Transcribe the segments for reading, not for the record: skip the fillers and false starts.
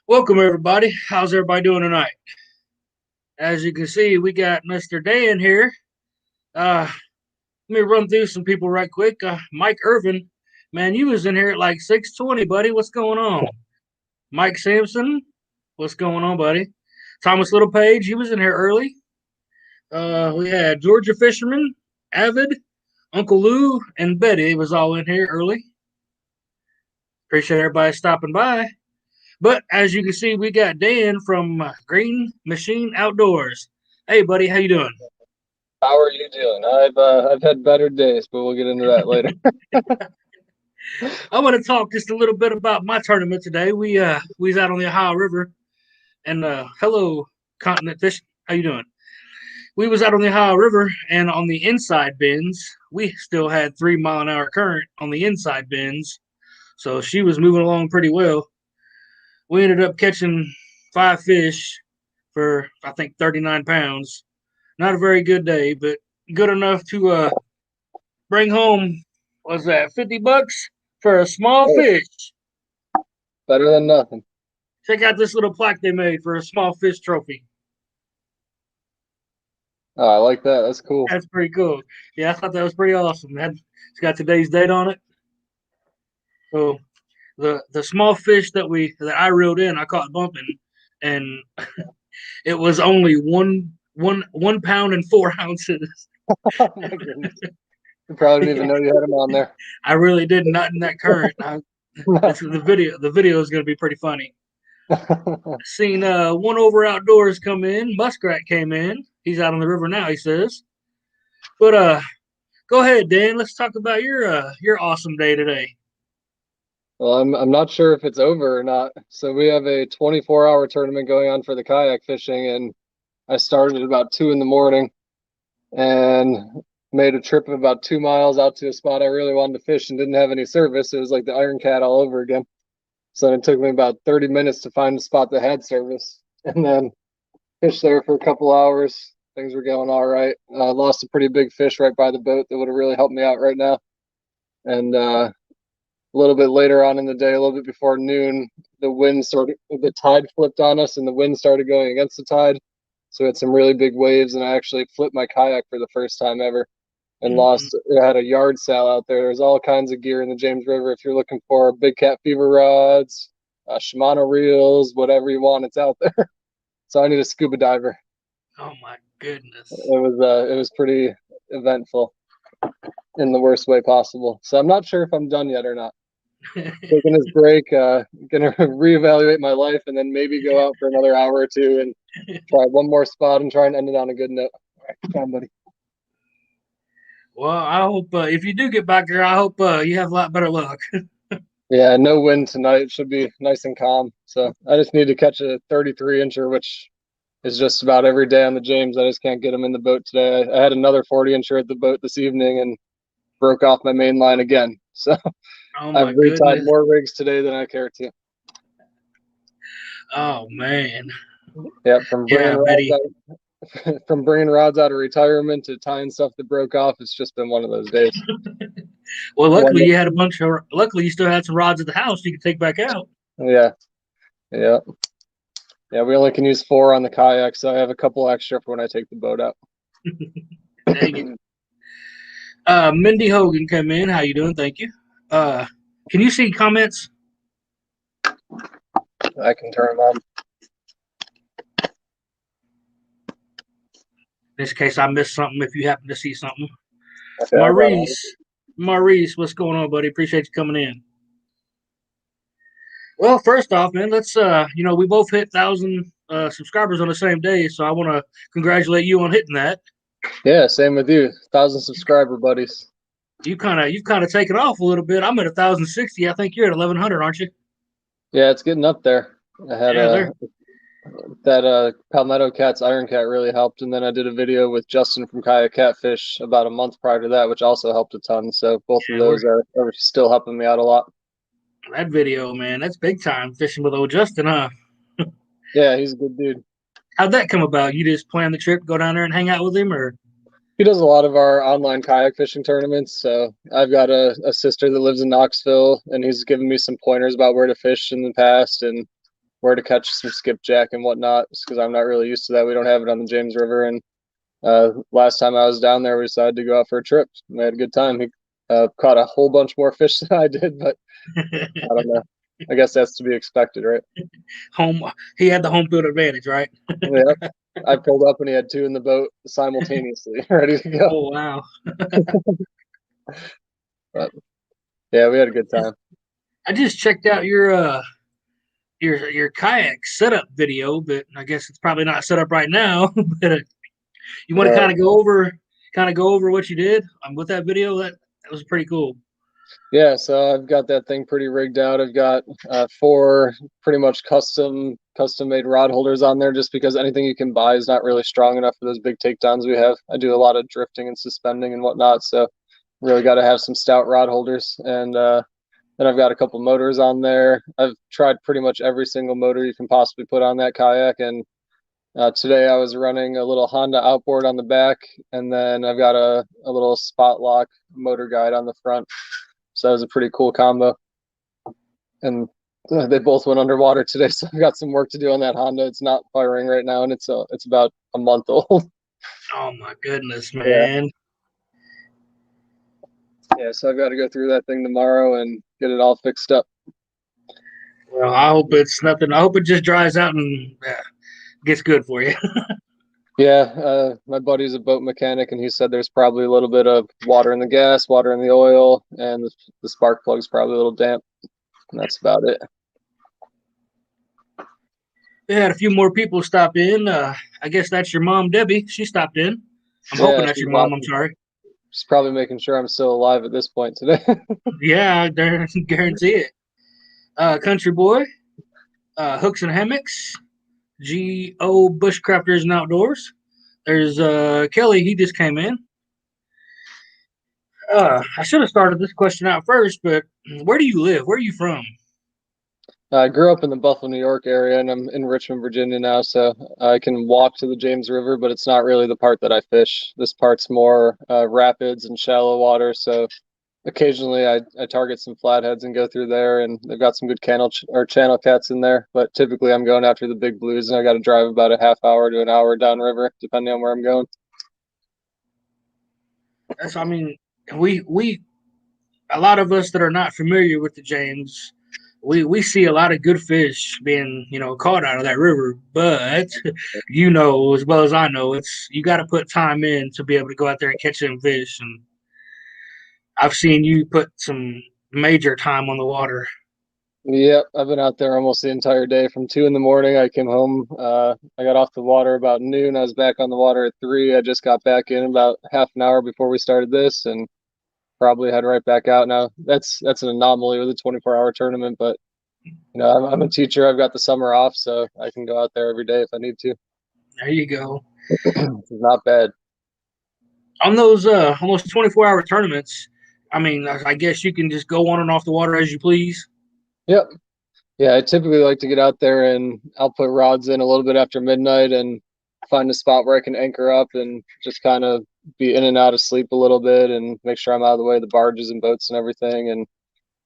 Welcome, everybody. How's everybody doing tonight? As you can see, we got Mr. Dan here. Let me run through some people right quick. Mike Irvin, man, you was in here at like 6:20, buddy. What's going on? Mike Sampson, what's going on, buddy? Thomas Littlepage, he was in here early. We had Georgia Fisherman, Avid, Uncle Lou, and Betty was all in here early. Appreciate everybody stopping by. But as you can see, we got Dan from Grn Mchn Outdoors. Hey, buddy, how you doing? How are you doing? I've had better days, but we'll get into that later. I want to talk just a little bit about my tournament today. We was out on the Ohio River, and hello, Continent Fish. How you doing? We was out on the Ohio River, and on the inside bends, we still had 3 mile an hour current on the inside bends, so she was moving along pretty well. We ended up catching 5 fish for I think 39 pounds. Not a very good day, but good enough to bring home. Was that $50 for a small Hey, fish? better than nothing. Check out this little plaque they made for a small fish trophy. Oh, I like that. That's cool. That's pretty cool. Yeah, I thought that was pretty awesome. It's got today's date on it. So the small fish that I reeled in, I caught bumping, and it was only one pound and 4 ounces. Oh my goodness. You probably didn't even know you had him on there. I really did not in that current. The video is going to be pretty funny. Seen one over outdoors come in. Muskrat came in. He's out on the river now, he says. But go ahead, Dan. Let's talk about your awesome day today. Well, I'm not sure if it's over or not. So we have a 24-hour tournament going on for the kayak fishing, and I started at about 2 in the morning and made a trip of about 2 miles out to a spot I really wanted to fish and didn't have any service. It was like the Iron Cat all over again. So it took me about 30 minutes to find a spot that had service, and then fished there for a couple hours. Things were going all right. Lost a pretty big fish right by the boat that would have really helped me out right now. And a little bit later on in the day, a little bit before noon, the tide flipped on us and the wind started going against the tide. So we had some really big waves, and I actually flipped my kayak for the first time ever and lost. I had a yard sale out there. There's all kinds of gear in the James River. If you're looking for big cat fever rods, Shimano reels, whatever you want, it's out there. So I need a scuba diver. Oh my goodness. It was pretty eventful in the worst way possible. So I'm not sure if I'm done yet or not. Taking this break, gonna reevaluate my life and then maybe go out for another hour or two and try one more spot and try and end it on a good note. All right, come on, buddy. Well, I hope if you do get back there, I hope you have a lot better luck. Yeah, no wind tonight. It should be nice and calm. So I just need to catch a 33-incher, which is just about every day on the James. I just can't get them in the boat today. I had another 40-incher at the boat this evening and broke off my main line again. So Oh I've my retied goodness. more rigs today than I care to. Oh man. Yeah, Yeah, Betty. from bringing rods out of retirement to tying stuff that broke off, it's just been one of those days. Well, One luckily that- you had a bunch of. Luckily you still had some rods at the house you could take back out. yeah, yeah, yeah. We only can use 4 on the kayak, so I have a couple extra for when I take the boat out. Dang it. Mindy Hogan came in. How you doing? Thank you. Can you see comments? I can turn them on. In this case, I missed something. If you happen to see something, Okay, Maurice, what's going on, buddy? Appreciate you coming in. Well, first off, man, let's we both hit 1,000 subscribers on the same day, so I want to congratulate you on hitting that. Yeah, same with you. 1,000 subscriber buddies. You've kind of taken off a little bit. I'm at 1,060. I think you're at 1,100, aren't you? Yeah, it's getting up there. I had that Palmetto Cat's Iron Cat really helped, and then I did a video with Justin from Kayak Catfish about a month prior to that, which also helped a ton. So both of those are still helping me out a lot. That video, man, that's big time fishing with old Justin, huh? Yeah, he's a good dude. How'd that come about? You just plan the trip, go down there and hang out with him, or? He does a lot of our online kayak fishing tournaments. So I've got a sister that lives in Knoxville, and he's given me some pointers about where to fish in the past. And where to catch some skipjack and whatnot, because I'm not really used to that. We don't have it on the James River. And last time I was down there, we decided to go out for a trip. We had a good time. He caught a whole bunch more fish than I did, but I don't know. I guess that's to be expected, right? He had the home field advantage, right? Yeah. I pulled up and he had 2 in the boat simultaneously, ready to go. Oh wow. But yeah, we had a good time. I just checked out your kayak setup video, but I guess it's probably not set up right now. But you want to kind of go over what you did with that video? That was pretty cool. Yeah, so I've got that thing pretty rigged out. I've got 4 pretty much custom made rod holders on there, just because anything you can buy is not really strong enough for those big takedowns we have. I do a lot of drifting and suspending and whatnot, so really got to have some stout rod holders. And then I've got a couple motors on there. I've tried pretty much every single motor you can possibly put on that kayak, and today I was running a little Honda outboard on the back, and then I've got a little spot lock motor guide on the front. So that was a pretty cool combo. And they both went underwater today, so I've got some work to do on that Honda. It's not firing right now, and it's about a month old. Oh my goodness, man. Yeah, so I've got to go through that thing tomorrow and get it all fixed up. Well, I hope it's nothing. I hope it just dries out and gets good for you. Yeah, my buddy's a boat mechanic, and he said there's probably a little bit of water in the gas, water in the oil, and the spark plug's probably a little damp. And that's about it. We had a few more people stop in. I guess that's your mom, Debbie. She stopped in. I'm hoping that's your mom. I'm sorry. She's probably making sure I'm still alive at this point today. Yeah, I guarantee it. Country Boy, Hooks and Hammocks, GO Bushcrafters and Outdoors. There's Kelly. He just came in. I should have started this question out first, but where do you live? Where are you from? I grew up in the Buffalo, New York area, and I'm in Richmond, Virginia now, so I can walk to the James River, but it's not really the part that I fish. This part's more rapids and shallow water, so occasionally I target some flatheads and go through there, and they've got some good channel cats in there, but typically I'm going after the big blues, and I got to drive about a half hour to an hour downriver, depending on where I'm going. I mean, we a lot of us that are not familiar with the James, we see a lot of good fish being caught out of that river, but as well as I know, you got to put time in to be able to go out there and catch them fish. And I've seen you put some major time on the water. Yep, I've been out there almost the entire day. From 2 in the morning, I came home. I got off the water about noon. I was back on the water at 3. I just got back in about half an hour before we started this, and probably head right back out now. That's an anomaly with a 24-hour tournament, but I'm a teacher. I've got the summer off, so I can go out there every day if I need to. There you go. It's not bad. On those almost 24-hour tournaments, I mean, I guess you can just go on and off the water as you please. Yep. Yeah, I typically like to get out there, and I'll put rods in a little bit after midnight and find a spot where I can anchor up and just kind of be in and out of sleep a little bit and make sure I'm out of the way of the barges and boats and everything, and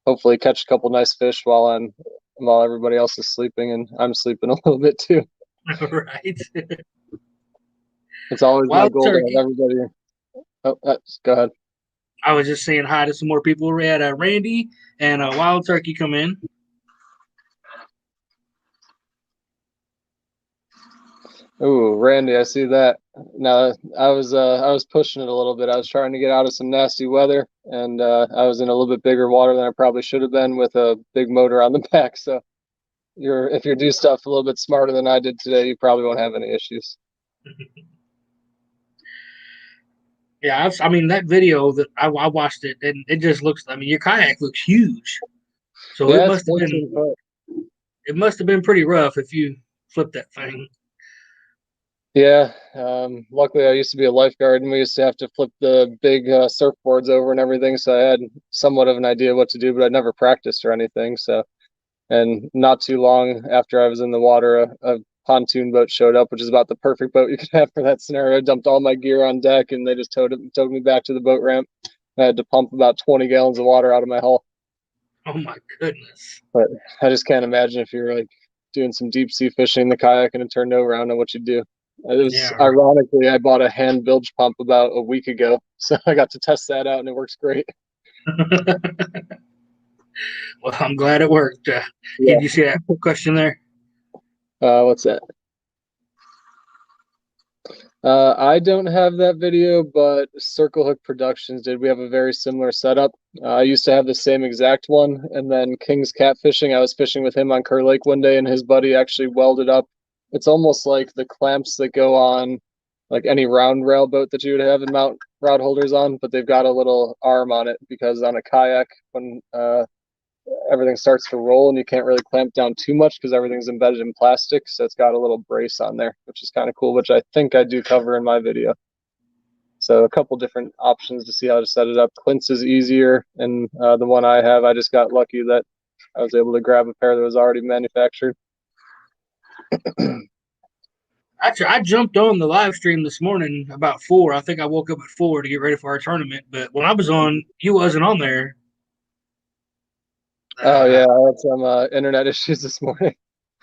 hopefully catch a couple nice fish while everybody else is sleeping and I'm sleeping a little bit too. Right. It's always my goal to have everybody. Oh, go ahead. I was just saying hi to some more people. We had Randy and Wild Turkey come in. Ooh, Randy, I see that. Now, I was pushing it a little bit. I was trying to get out of some nasty weather, and I was in a little bit bigger water than I probably should have been with a big motor on the back. So, if you do stuff a little bit smarter than I did today, you probably won't have any issues. Yeah, I mean that video that I watched it, and it just looks. I mean, your kayak looks huge, so yeah, it must have been pretty rough if you flipped that thing. Yeah, luckily I used to be a lifeguard, and we used to have to flip the big surfboards over and everything, so I had somewhat of an idea what to do, but I never practiced or anything. So, and not too long after I was in the water, a pontoon boat showed up, which is about the perfect boat you could have for that scenario. I dumped all my gear on deck, and they just towed me back to the boat ramp. I had to pump about 20 gallons of water out of my hull. Oh my goodness! But I just can't imagine if you're like doing some deep sea fishing in the kayak and it turned over. I don't know what you do. It was Yeah. ironically, I bought a hand bilge pump about a week ago, so I got to test that out and it works great. Well, I'm glad it worked. Yeah. Did you see that question there? What's that? I don't have that video, but Circle Hook Productions did. We have a very similar setup. I used to have the same exact one, and then King's Catfishing, I was fishing with him on Kerr Lake one day, and his buddy actually welded up. It's almost like the clamps that go on like any round rail boat that you would have and mount rod holders on, but they've got a little arm on it because on a kayak, when everything starts to roll and you can't really clamp down too much because everything's embedded in plastic, so it's got a little brace on there, which is kind of cool, which I think I do cover in my video. So a couple different options to see how to set it up. Clint's is easier, and the one I have, I just got lucky that I was able to grab a pair that was already manufactured. Actually, I jumped on the live stream this morning about 4. I think I woke up at 4 to get ready for our tournament. But when I was on, you wasn't on there. Oh yeah, I had some internet issues this morning.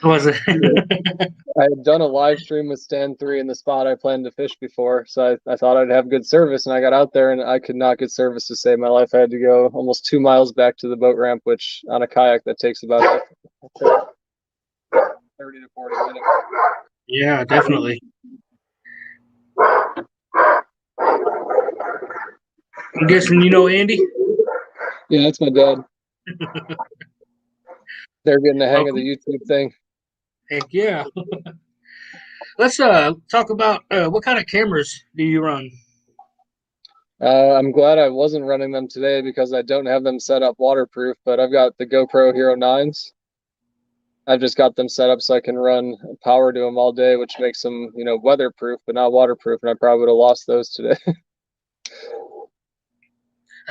Was it? I had done a live stream with Stand 3 in the spot I planned to fish before, so I thought I'd have good service, and I got out there and I could not get service to save my life. I had to go almost 2 miles back to the boat ramp, which on a kayak that takes about 30 to 40 minutes. Yeah, definitely. I'm guessing you know Andy? Yeah, that's my dad. They're getting the hang of the YouTube thing. Heck yeah. Let's talk about what kind of cameras do you run? I'm glad I wasn't running them today because I don't have them set up waterproof, but I've got the GoPro Hero 9s. I've just got them set up so I can run power to them all day, which makes them, weatherproof, but not waterproof, and I probably would have lost those today.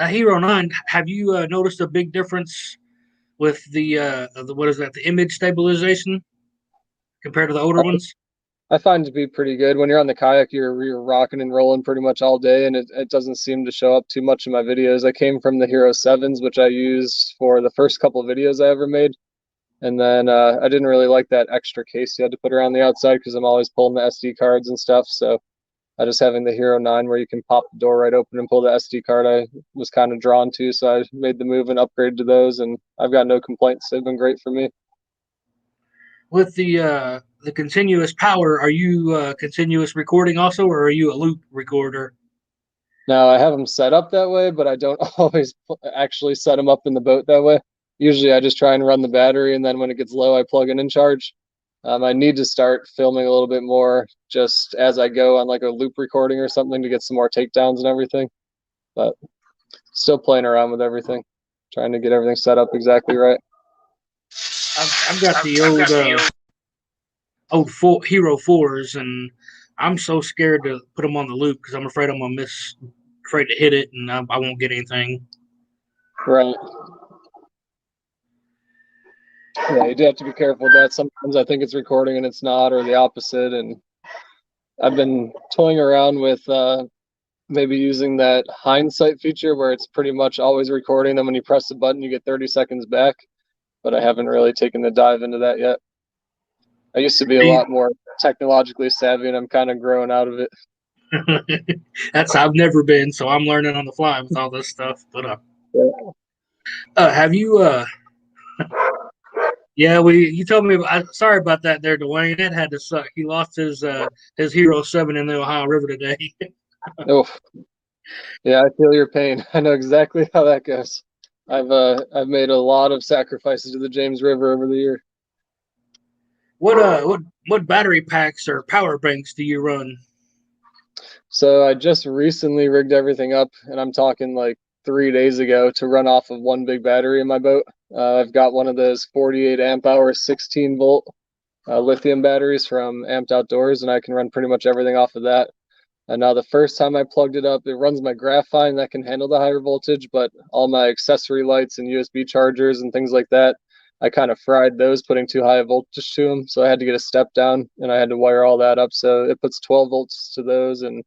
Hero 9, have you noticed a big difference with the what is that, the image stabilization compared to the older ones? I find it to be pretty good. When you're on the kayak, you're rocking and rolling pretty much all day, and it doesn't seem to show up too much in my videos. I came from the Hero 7s, which I used for the first couple of videos I ever made. And then I didn't really like that extra case you had to put around the outside because I'm always pulling the SD cards and stuff. So I just having the Hero 9 where you can pop the door right open and pull the SD card, I was kind of drawn to. So I made the move and upgraded to those, and I've got no complaints. They've been great for me. With the continuous power, are you continuous recording also, or are you a loop recorder? Now I have them set up that way, but I don't always actually set them up in the boat that way. Usually I just try and run the battery, and then when it gets low, I plug in and charge. I need to start filming a little bit more just as I go on like a loop recording or something to get some more takedowns and everything. But still playing around with everything, trying to get everything set up exactly right. I've got the old Hero 4s, and I'm so scared to put them on the loop because I'm afraid I'm gonna afraid to hit it, and I won't get anything. Right. Yeah, you do have to be careful with that. Sometimes I think it's recording and it's not, or the opposite. And I've been toying around with maybe using that hindsight feature where it's pretty much always recording. Then when you press the button, you get 30 seconds back. But I haven't really taken the dive into that yet. I used to be a lot more technologically savvy, and I'm kind of growing out of it. I've never been, so I'm learning on the fly with all this stuff. But have you? Yeah, you told me. Sorry about that, there, Dwayne. It had to suck. He lost his Hero 7 in the Ohio River today. Oh, yeah, I feel your pain. I know exactly how that goes. I've made a lot of sacrifices to the James River over the year. What battery packs or power banks do you run? So I just recently rigged everything up, and I'm talking like 3 days ago, to run off of one big battery in my boat. I've got one of those 48 amp hour 16 volt lithium batteries from Amped Outdoors, and I can run pretty much everything off of that. And now the first time I plugged it up, it runs my graphite that can handle the higher voltage, but all my accessory lights and USB chargers and things like that, I kind of fried those, putting too high a voltage to them. So I had to get a step down, and I had to wire all that up. So it puts 12 volts to those and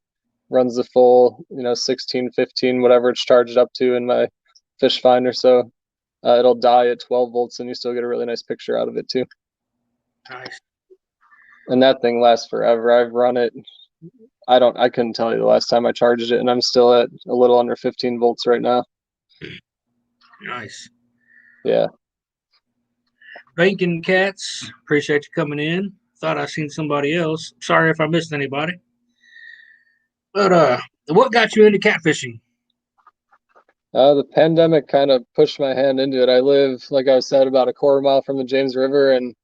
runs the full, 16, 15, whatever it's charged up to in my fish finder. So it'll die at 12 volts, and you still get a really nice picture out of it too. Nice. And that thing lasts forever. I've run it. I couldn't tell you the last time I charged it, and I'm still at a little under 15 volts right now. Nice. Yeah. Bacon Cats, appreciate you coming in. Thought I seen somebody else. Sorry if I missed anybody. But what got you into catfishing? The pandemic kind of pushed my hand into it. I live, like I said, about a quarter mile from the James River, and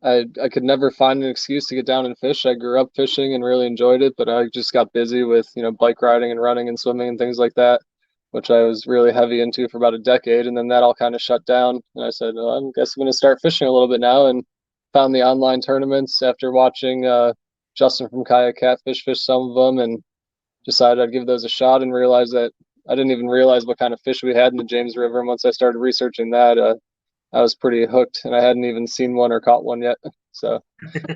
I could never find an excuse to get down and fish. I grew up fishing and really enjoyed it, but I just got busy with, bike riding and running and swimming and things like that, which I was really heavy into for about a decade. And then that all kind of shut down. And I said, well, I guess I'm going to start fishing a little bit now, and found the online tournaments after watching Justin from Kayak Catfish fish some of them, and decided I'd give those a shot, and realized that I didn't even realize what kind of fish we had in the James River. And once I started researching that, I was pretty hooked, and I hadn't even seen one or caught one yet. So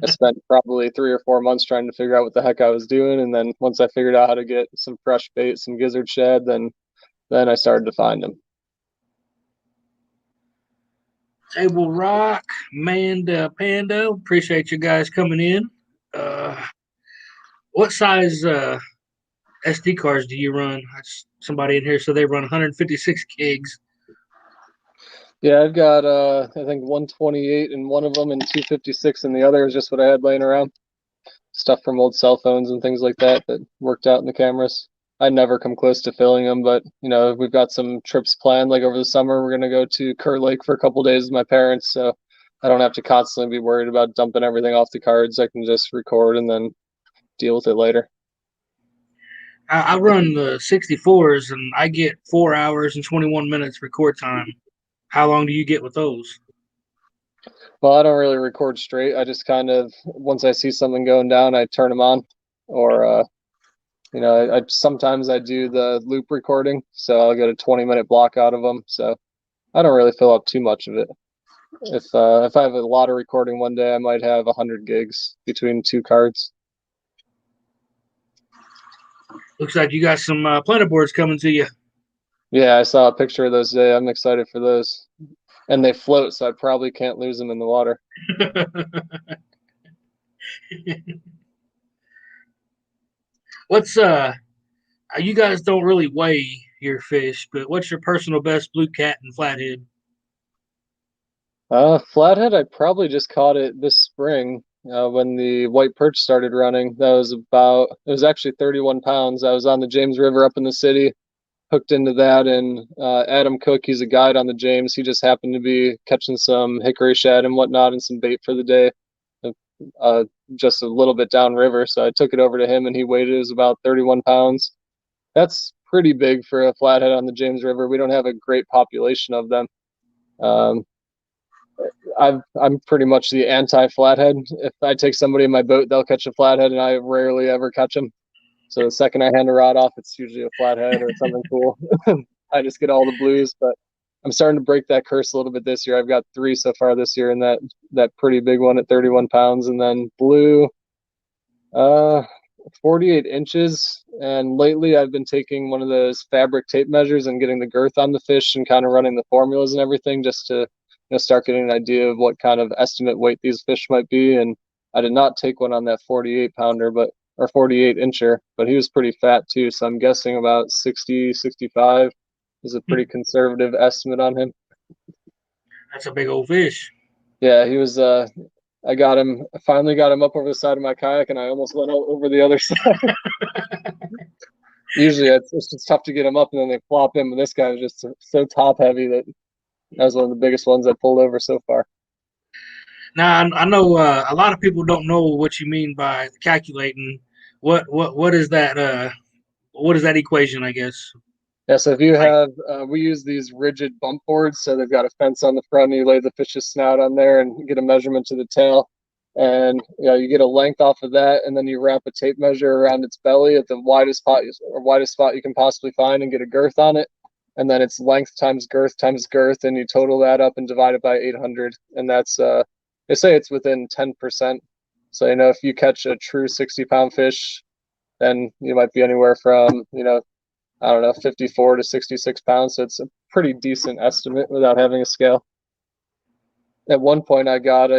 I spent probably 3 or 4 months trying to figure out what the heck I was doing. And then once I figured out how to get some fresh bait, some gizzard shad, then I started to find them. Table Rock, Manda Panda, appreciate you guys coming in. What size SD cards do you run? Somebody in here said they run 156 gigs. Yeah, I've got I think 128 in one of them and 256 in the other. Is just what I had laying around. Stuff from old cell phones and things like that worked out in the cameras. I never come close to filling them, but we've got some trips planned. Like over the summer, we're gonna go to Kerr Lake for a couple days with my parents, so I don't have to constantly be worried about dumping everything off the cards. I can just record and then deal with it later. I run the 64s and I get 4 hours and 21 minutes record time. How long do you get with those? Well, I don't really record straight. I just kind of, once I see something going down, I turn them on, or I sometimes I do the loop recording, so I'll get a 20-minute block out of them. So I don't really fill up too much of it. If I have a lot of recording one day, I might have 100 gigs between two cards. Looks like you got some planet boards coming to you. Yeah, I saw a picture of those today. I'm excited for those. And they float, so I probably can't lose them in the water. What's you guys don't really weigh your fish, but what's your personal best blue cat and flathead? Flathead, I probably just caught it this spring when the white perch started running. It was actually 31 pounds. I was on the James River up in the city, hooked into that, and Adam Cook, he's a guide on the James. He just happened to be catching some hickory shad and whatnot and some bait for the day, just a little bit downriver. So I took it over to him, and he weighed it. It was about 31 pounds. That's pretty big for a flathead on the James River. We don't have a great population of them. I'm pretty much the anti-flathead. If I take somebody in my boat, they'll catch a flathead, and I rarely ever catch them. So the second I hand a rod off, it's usually a flathead or something cool. I just get all the blues, but I'm starting to break that curse a little bit this year. I've got 3 so far this year, and that pretty big one at 31 pounds, and then blue, 48 inches. And lately I've been taking one of those fabric tape measures and getting the girth on the fish and kind of running the formulas and everything just to start getting an idea of what kind of estimate weight these fish might be. And I did not take one on that 48 pounder, or 48 incher, but he was pretty fat too. So I'm guessing about 60, 65 is a pretty conservative estimate on him. That's a big old fish. Yeah, he was, I finally got him up over the side of my kayak, and I almost went over the other side. Usually it's just tough to get him up, and then they flop him, and this guy was just so top heavy that was one of the biggest ones I pulled over so far. Now I know a lot of people don't know what you mean by calculating. What is that? What is that equation? I guess. Yeah, so if you have, we use these rigid bump boards, so they've got a fence on the front, and you lay the fish's snout on there and get a measurement to the tail, and you get a length off of that, and then you wrap a tape measure around its belly at the widest spot you can possibly find, and get a girth on it, and then it's length times girth, and you total that up and divide it by 800, and that's they say it's within 10%. So if you catch a true 60-pound fish, then you might be anywhere from I don't know, 54 to 66 pounds. So it's a pretty decent estimate without having a scale. At one point, I got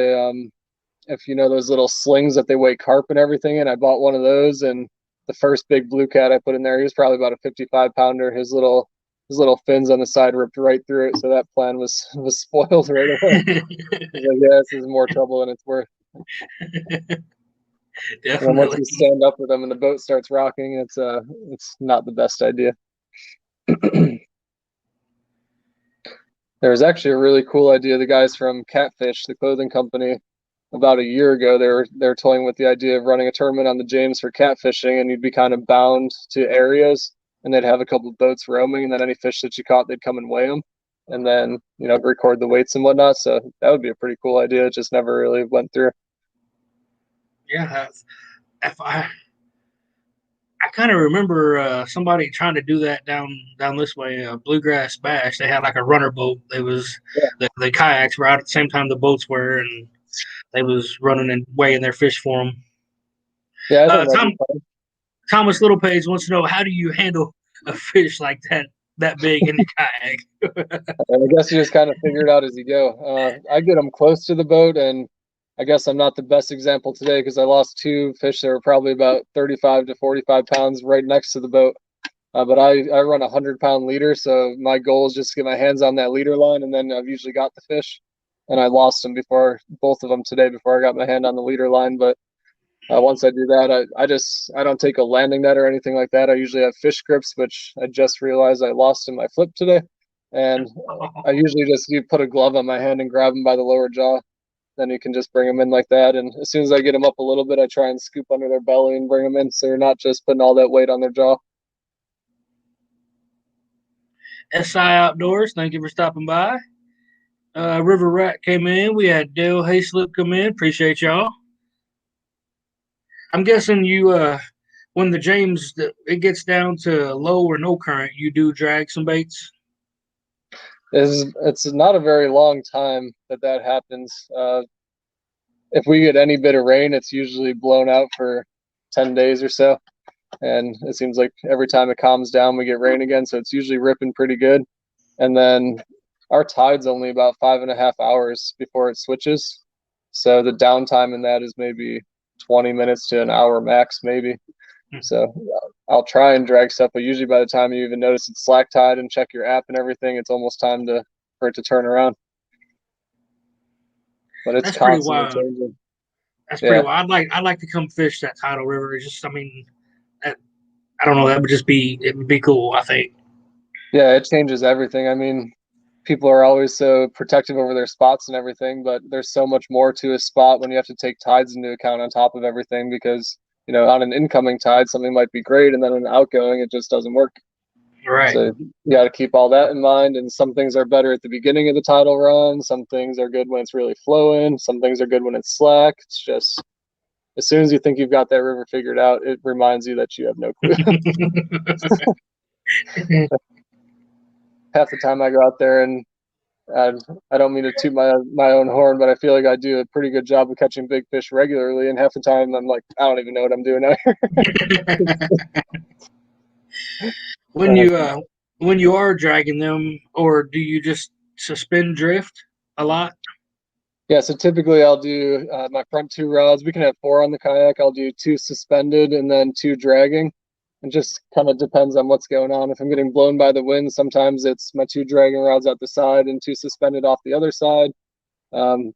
if you know those little slings that they weigh carp and everything in. I bought one of those, and the first big blue cat I put in there, he was probably about a 55-pounder. His little fins on the side ripped right through it, so that plan was spoiled right away. I was like, yeah, this is more trouble than it's worth. And then once Definitely. you stand up with them and the boat starts rocking, it's not the best idea. There was actually a really cool idea. The guys from Catfish, the clothing company, about a year ago, they were toying with the idea of running a tournament on the James for catfishing, and you'd be kind of bound to areas, and they'd have a couple of boats roaming, and then any fish that you caught, they'd come and weigh them, and then record the weights and whatnot. So that would be a pretty cool idea. It just never really went through. Yeah, if I kind of remember somebody trying to do that down this way, Bluegrass Bash. They had like a runner boat. It was Yeah, the kayaks were out at the same time the boats were, and they was running and weighing their fish for them. yeah, I think that'd be Tom fun. Thomas Littlepage wants to know, how do you handle a fish like that big in the kayak? And I guess you just kind of figure it out as you go. I get them close to the boat, and I guess I'm not the best example today because I lost two fish that were probably about 35 to 45 pounds right next to the boat. But I run a 100-pound leader, so my goal is just to get my hands on that leader line, and then I've usually got the fish. And I lost them both of them today before I got my hand on the leader line. But once I do that, I don't take a landing net or anything like that. I usually have fish grips, which I just realized I lost in my flip today. And I usually just put a glove on my hand and grab them by the lower jaw. Then you can just bring them in like that. And as soon as I get them up a little bit, I try and scoop under their belly and bring them in, so they're not just putting all that weight on their jaw. SI Outdoors, thank you for stopping by. River Rat came in. We had Dale Hayslip come in. Appreciate y'all. I'm guessing when the James it gets down to low or no current, you do drag some baits. It's not a very long time that happens. If we get any bit of rain, it's usually blown out for 10 days or so. And it seems like every time it calms down, we get rain again. So it's usually ripping pretty good. And then our tide's only about 5.5 hours before it switches. So the downtime in that is maybe 20 minutes to an hour max, maybe. So I'll try and drag stuff, but usually by the time you even notice it's slack tide and check your app and everything, it's almost time for it to turn around. But it's That's pretty constantly wild. changing. That's pretty Yeah. wild. I'd like to come fish that tidal river. It's just, I mean, I don't know. That would just be, it would be cool, I think. Yeah, it changes everything. I mean, people are always so protective over their spots and everything, but there's so much more to a spot when you have to take tides into account on top of everything, because on an incoming tide something might be great, and then on an outgoing it just doesn't work. Right. So you got to keep all that in mind, and some things are better at the beginning of the tidal run, some things are good when it's really flowing, some things are good when it's slack. It's just, as soon as you think you've got that river figured out, it reminds you that you have no clue. Half the time I go out there, and I don't mean to toot my own horn, but I feel like I do a pretty good job of catching big fish regularly, and half the time I'm like, I don't even know what I'm doing out here. When you are dragging them, or do you just suspend drift a lot? Yeah, so typically I'll do my front two rods. We can have 4 on the kayak. I'll do 2 suspended and then 2 dragging. It just kind of depends on what's going on. If I'm getting blown by the wind, sometimes it's my 2 dragging rods out the side and 2 suspended off the other side.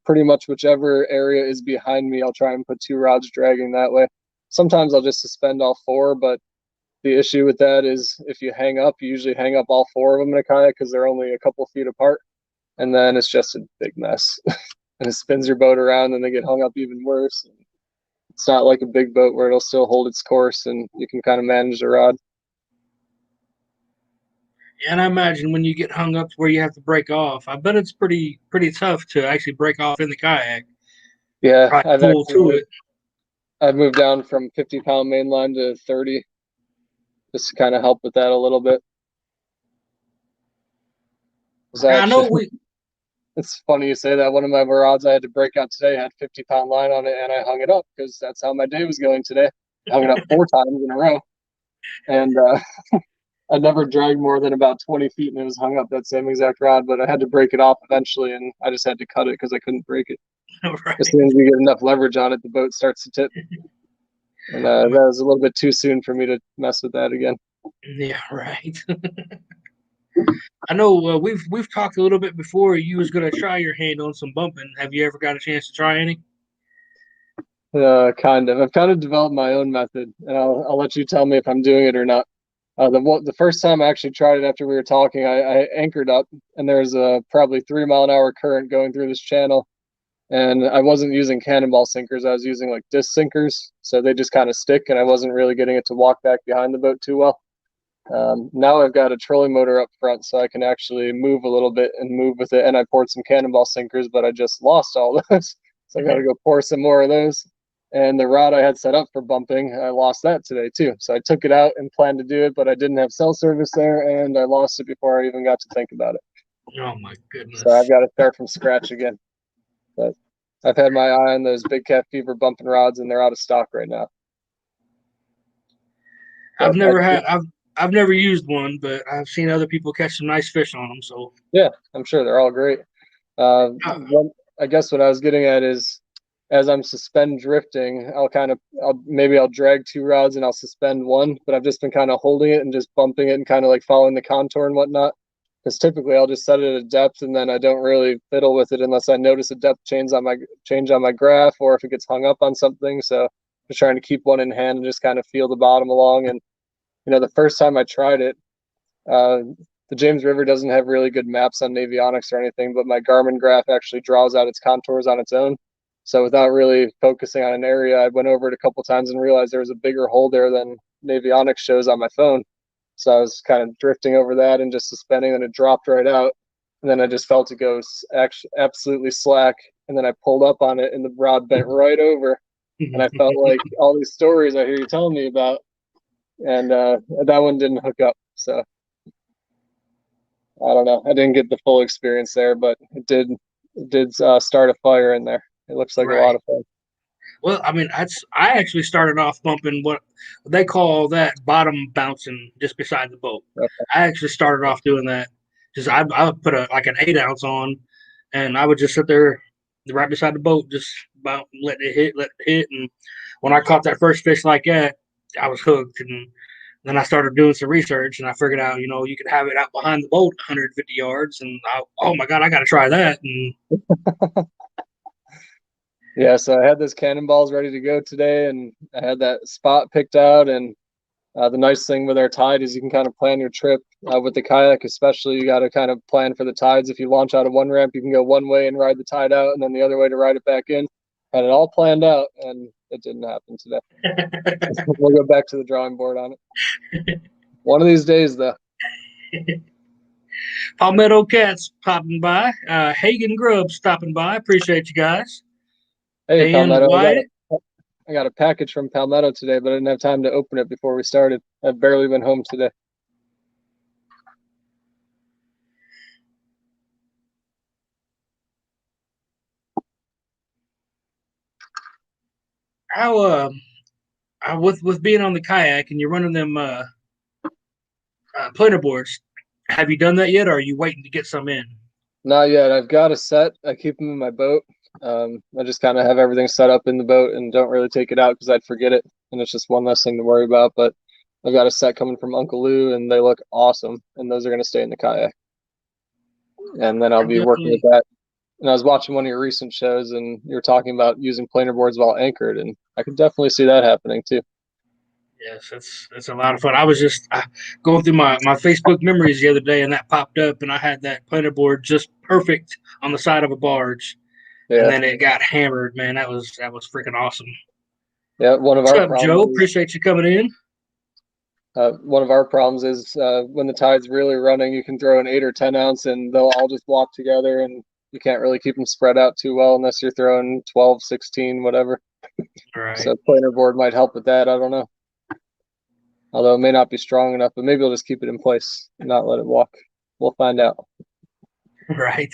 Pretty much whichever area is behind me, I'll try and put 2 rods dragging that way. Sometimes I'll just suspend all 4, but the issue with that is if you hang up, you usually hang up all 4 of them in a kayak because they're only a couple feet apart, and then it's just a big mess. And it spins your boat around, and they get hung up even worse. It's not like a big boat where it'll still hold its course and you can kind of manage the rod. And I imagine when you get hung up where you have to break off, I bet it's pretty tough to actually break off in the kayak. Yeah, Probably pull to it. I've moved down from 50-pound mainline to 30, just to kind of help with that a little bit. I know It's funny you say that. One of my rods I had to break out today had 50-pound line on it, and I hung it up because that's how my day was going today. I hung it up 4 times in a row. And I never dragged more than about 20 feet, and it was hung up that same exact rod. But I had to break it off eventually, and I just had to cut it because I couldn't break it. Right. As soon as you get enough leverage on it, the boat starts to tip. And that was a little bit too soon for me to mess with that again. Yeah, right. I know we've talked a little bit before. You was gonna try your hand on some bumping. Have you ever got a chance to try any? Kind of. I've kind of developed my own method, and I'll let you tell me if I'm doing it or not. The first time I actually tried it after we were talking, I anchored up, and there's a probably 3 mile an hour current going through this channel, and I wasn't using cannonball sinkers. I was using like disc sinkers, so they just kind of stick, and I wasn't really getting it to walk back behind the boat too well. Now I've got a trolling motor up front, so I can actually move a little bit and move with it, and I poured some cannonball sinkers, but I just lost all those, so I got to go pour some more of those. And the rod I had set up for bumping, I lost that today too. So I took it out and planned to do it, but I didn't have cell service there, and I lost it before I even got to think about it. Oh my goodness! So I've got to start from scratch again. But I've had my eye on those Big Cat Fever bumping rods, and they're out of stock right now. I've never used one, but I've seen other people catch some nice fish on them. So yeah, I'm sure they're all great. I guess what I was getting at is, as I'm suspend drifting, I'll drag 2 rods and I'll suspend one, but I've just been kind of holding it and just bumping it and kind of like following the contour and whatnot. Because typically I'll just set it at a depth and then I don't really fiddle with it unless I notice a depth change on my graph, or if it gets hung up on something. So just trying to keep one in hand and just kind of feel the bottom along. And the first time I tried it, the James River doesn't have really good maps on Navionics or anything, but my Garmin graph actually draws out its contours on its own. So without really focusing on an area, I went over it a couple times and realized there was a bigger hole there than Navionics shows on my phone. So I was kind of drifting over that and just suspending, and it dropped right out. And then I just felt it go absolutely slack. And then I pulled up on it, and the rod bent right over. And I felt like all these stories I hear you telling me about, and that one didn't hook up. So I don't know. I didn't get the full experience there, but it did start a fire in there. It looks like a lot of fun. Well, I mean, I actually started off bumping what they call that bottom bouncing just beside the boat. Okay. I actually started off doing that. Just I would put an 8 ounce on, and I would just sit there right beside the boat, just about let it hit. And when I caught that first fish like that, I was hooked. And then I started doing some research, and I figured out, you could have it out behind the boat 150 yards. And oh my God, I got to try that. And yeah, so I had those cannonballs ready to go today, and I had that spot picked out. And the nice thing with our tide is you can kind of plan your trip with the kayak, especially. You got to kind of plan for the tides. If you launch out of one ramp, you can go one way and ride the tide out, and then the other way to ride it back in. Had it all planned out, and it didn't happen today. We'll go back to the drawing board on it. One of these days, though. Palmetto Cats popping by. Hagen Grubb stopping by. Appreciate you guys. Hey, Palmetto, I got a package from Palmetto today, but I didn't have time to open it before we started. I've barely been home today. How with being on the kayak and you're running them planer boards, have you done that yet, or are you waiting to get some in? Not yet. I've got a set. I keep them in my boat. I just kind of have everything set up in the boat and don't really take it out because I'd forget it, and it's just one less thing to worry about. But I've got a set coming from Uncle Lou, and they look awesome, and those are going to stay in the kayak. And then I'll be working with that. And I was watching one of your recent shows, and you were talking about using planer boards while anchored, and I could definitely see that happening too. Yes, that's a lot of fun. I was just going through my Facebook memories the other day, and that popped up, and I had that planer board just perfect on the side of a barge, and then it got hammered. Man, that was freaking awesome. Yeah, What's up, Joe? Appreciate you coming in. One of our problems is when the tide's really running, you can throw an 8 or 10 ounce, and they'll all just walk together, and you can't really keep them spread out too well unless you're throwing 12, 16, whatever. Right. So planer board might help with that. I don't know. Although it may not be strong enough, but maybe we'll just keep it in place and not let it walk. We'll find out. Right.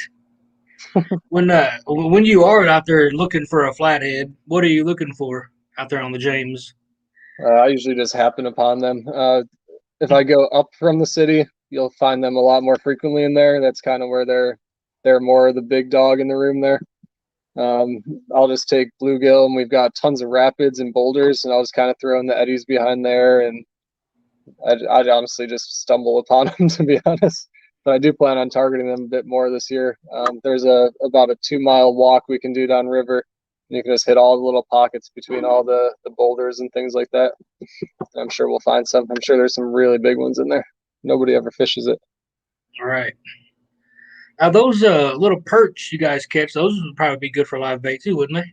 When you are out there looking for a flathead, what are you looking for out there on the James? I usually just happen upon them. if I go up from the city, you'll find them a lot more frequently in there. That's kind of where they're more the big dog in the room there. I'll just take bluegill, and we've got tons of rapids and boulders, and I'll just kind of throw in the eddies behind there, and I'd honestly just stumble upon them, to be honest. But I do plan on targeting them a bit more this year. There's about a 2-mile walk we can do downriver, and you can just hit all the little pockets between all the boulders and things like that. And I'm sure we'll find some. I'm sure there's some really big ones in there. Nobody ever fishes it. All right. Now those little perch you guys catch, those would probably be good for live bait too, wouldn't they?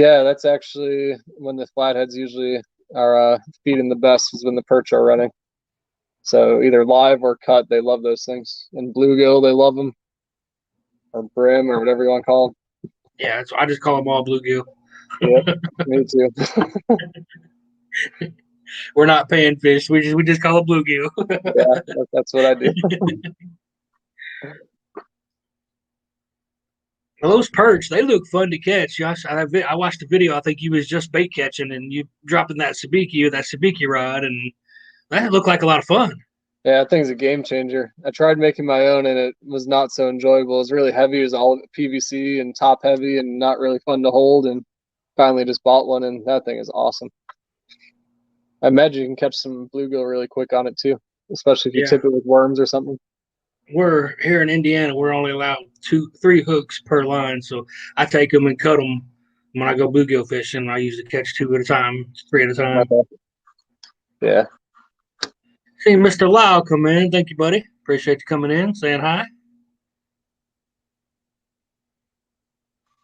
Yeah, that's actually when the flatheads usually are feeding the best, is when the perch are running. So either live or cut, they love those things. And bluegill, they love them, or brim, or whatever you want to call them. Yeah, I just call them all bluegill. Yep, me too. We're not paying fish. We just call it bluegill. Yeah, that's what I do. Well, those perch, they look fun to catch. I watched the video. I think you was just bait catching, and you dropping that sabiki rod, and that looked like a lot of fun. Yeah, that thing's a game changer. I tried making my own, and it was not so enjoyable. It was really heavy. It was all PVC and top heavy and not really fun to hold, and finally just bought one, and that thing is awesome. I imagine you can catch some bluegill really quick on it too, especially if you tip it with worms or something. We're here in Indiana. We're only allowed 3 hooks per line, so I take them and cut them when I go bluegill fishing. I usually catch 2 at a time, 3 at a time. Okay. Yeah. See Mr. Lau come in. Thank you, buddy. Appreciate you coming in, saying hi.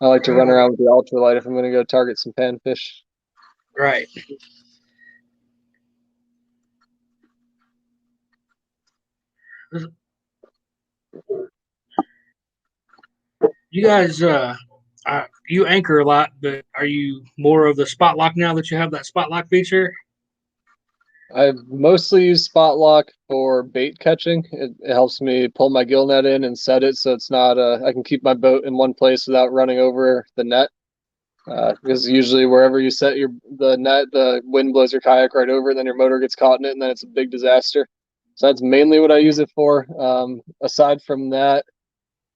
I like to run around with the ultralight if I'm going to go target some panfish. Right. You guys, you anchor a lot, but are you more of the spot lock now that you have that spot lock feature? I mostly use spot lock for bait catching. It helps me pull my gill net in and set it so it's not I can keep my boat in one place without running over the net. Because usually wherever you set the net, the wind blows your kayak right over, and then your motor gets caught in it, and then it's a big disaster. So that's mainly what I use it for. Aside from that,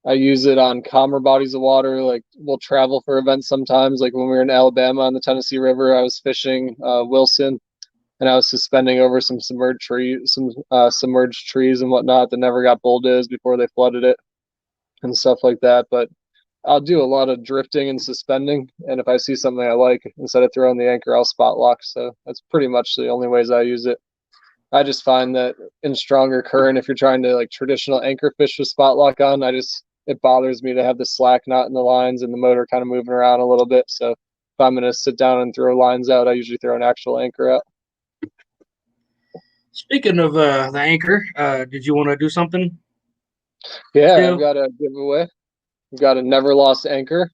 I use it on calmer bodies of water. Like we'll travel for events sometimes. Like when we were in Alabama on the Tennessee River, I was fishing Wilson, and I was suspending over some submerged trees and whatnot that never got bulldozed before they flooded it and stuff like that. But I'll do a lot of drifting and suspending, and if I see something I like, instead of throwing the anchor, I'll spot lock. So that's pretty much the only ways I use it. I just find that in stronger current, if you're trying to like traditional anchor fish with spot lock on, it bothers me to have the slack knot in the lines and the motor kind of moving around a little bit. So if I'm going to sit down and throw lines out, I usually throw an actual anchor out. Speaking of the anchor, did you want to do something? Yeah, I've got a giveaway. We've got a never lost anchor,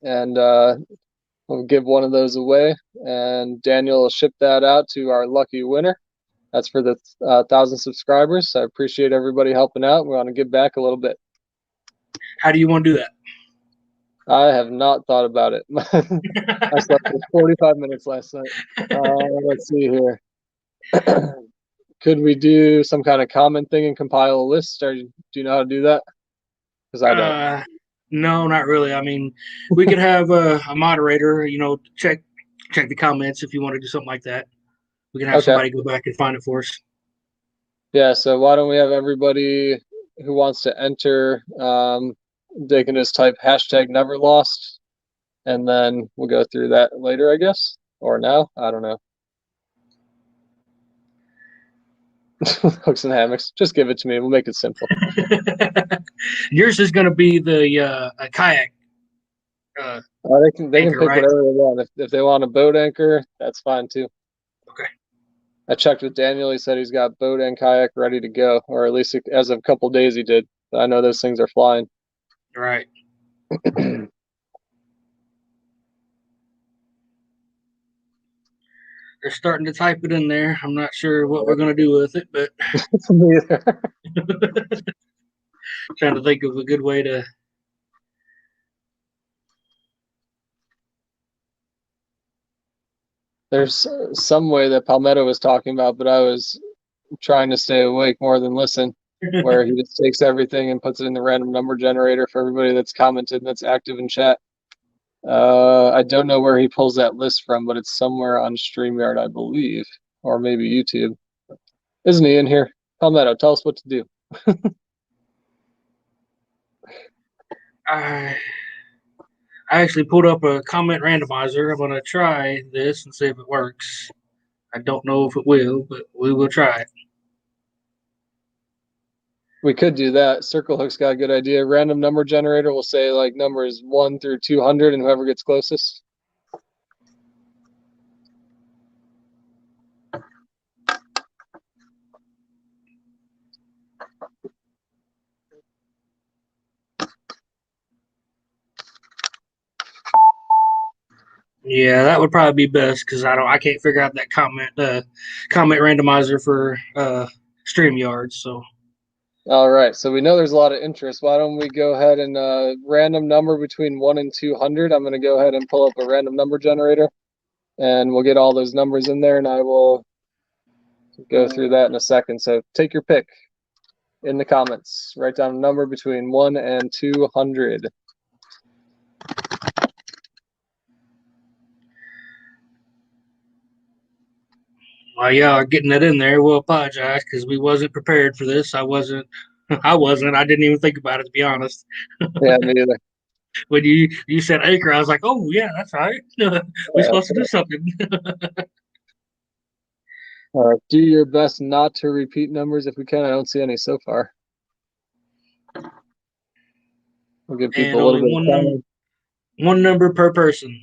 and we'll give one of those away, and Daniel will ship that out to our lucky winner. That's for the 1,000 subscribers. I appreciate everybody helping out. We want to give back a little bit. How do you want to do that? I have not thought about it. I slept for 45 minutes last night. Let's see here. Could we do some kind of comment thing and compile a list, or do you know how to do that? Because I don't. No, not really. I mean, we could have a moderator, check the comments if you want to do something like that. We can have somebody go back and find it for us. Yeah, so why don't we have everybody who wants to enter, they can just type #NeverLost, and then we'll go through that later, I guess, or now. I don't know. Hooks and hammocks. Just give it to me. We'll make it simple. Yours is going to be the a kayak. They can pick whatever they want. If they want a boat anchor, that's fine too. Okay. I checked with Daniel. He said he's got boat and kayak ready to go, or at least as of a couple days he did. But I know those things are flying. Right. They're starting to type it in there. I'm not sure what we're going to do with it, but trying to think of a good way to. There's some way that Palmetto was talking about, but I was trying to stay awake more than listen, where he just takes everything and puts it in the random number generator for everybody that's commented and that's active in chat. I don't know where he pulls that list from, but it's somewhere on StreamYard, I believe, or maybe YouTube. Isn't he in here? Palmetto, tell us what to do. I actually pulled up a comment randomizer. I'm going to try this and see if it works. I don't know if it will, but we will try it. We could do that. Circle Hook's got a good idea. Random number generator will say like numbers 1 through 200 and whoever gets closest. Yeah, that would probably be best because I can't figure out that comment randomizer for StreamYard. So All right, so we know there's a lot of interest. Why don't we go ahead and random number between 1 and 200. I'm going to go ahead and pull up a random number generator, and we'll get all those numbers in there, and I will go through that in a second. So take your pick in the comments. Write down a number between 1 and 200. while y'all are getting that in there, we'll apologize because we wasn't prepared for this. I wasn't. I didn't even think about it, to be honest. Yeah, me either. When you said acre, I was like, oh yeah, that's right. We're supposed to do something. Do your best not to repeat numbers if we can. I don't see any so far. We'll give people And a little only bit of time. one number per person.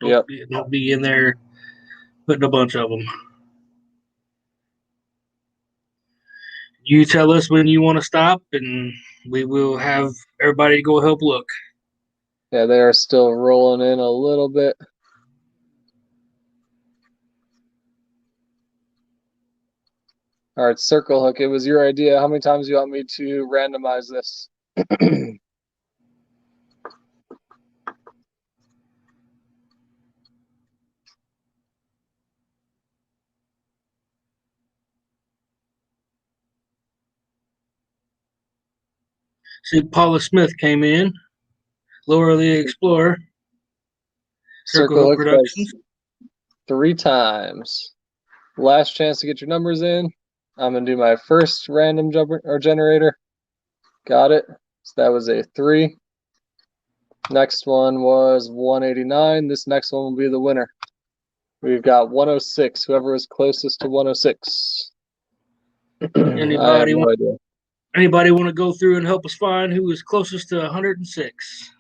Yep. Don't be in there putting a bunch of them. You tell us when you want to stop, and we will have everybody go help look. Yeah, they are still rolling in a little bit. All right, Circle Hook, it was your idea. How many times do you want me to randomize this? See, Paula Smith came in. Laura the Explorer. Circle Hook Hook Productions. 3 times. Last chance to get your numbers in. I'm going to do my first random generator. Got it. So that was a 3. Next one was 189. This next one will be the winner. We've got 106. Whoever was closest to 106. Anybody want to go through and help us find who was closest to 106?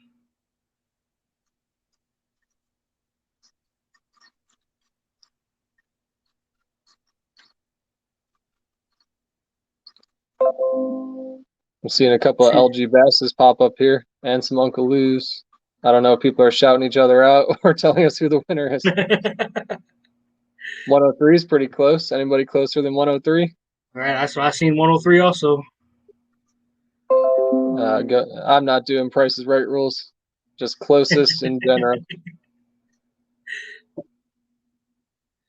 I'm seeing a couple of LG Basses pop up here and some Uncle Lou's. I don't know if people are shouting each other out or telling us who the winner is. 103 is pretty close. Anybody closer than 103? All right, I seen 103 also. I'm not doing Price is Right rules, just closest in general.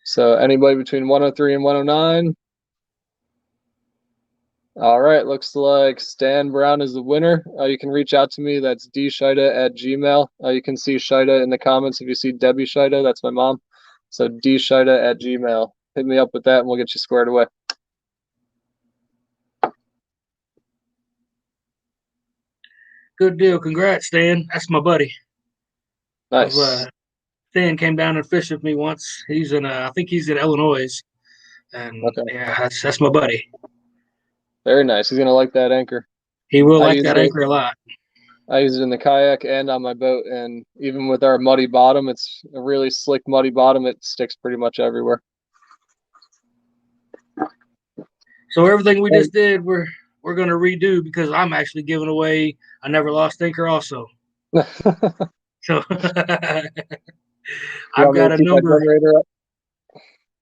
So anybody between 103 and 109? All right, looks like Stan Brown is the winner. You can reach out to me. That's dszajta@gmail. You can see Szajta in the comments if you see Debbie Szajta. That's my mom. So dszajta@gmail. Hit me up with that and we'll get you squared away. Good deal. Congrats, Stan. That's my buddy. Nice. Stan came down and fished with me once. He's in, I think he's in Illinois. And Okay. yeah, that's my buddy. Very nice. He's gonna like that anchor. He will like that anchor a lot. I use it in the kayak and on my boat, and even with our muddy bottom, it's a really slick muddy bottom. It sticks pretty much everywhere. So everything we just did, we're gonna redo because I'm actually giving away a never lost anchor also. So I've got a number.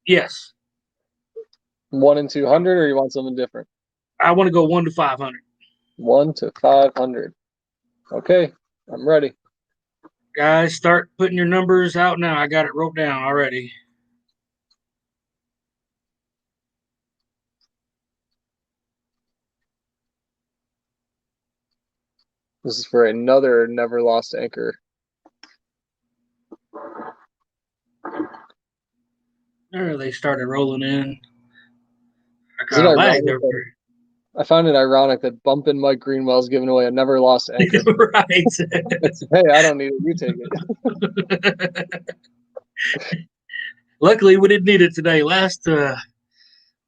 Yes. 1 and 200, or you want something different? I want to go 1 to 500. 1 to 500. Okay, I'm ready. Guys, start putting your numbers out now. I got it wrote down already. This is for another never lost anchor. There they started rolling in. I Is it kind of lagged ironic over. I found it ironic that Bumpin' Mike Greenwell's giving away a never lost anchor. Right. It's, hey, I don't need it. You take it. Luckily, we didn't need it today.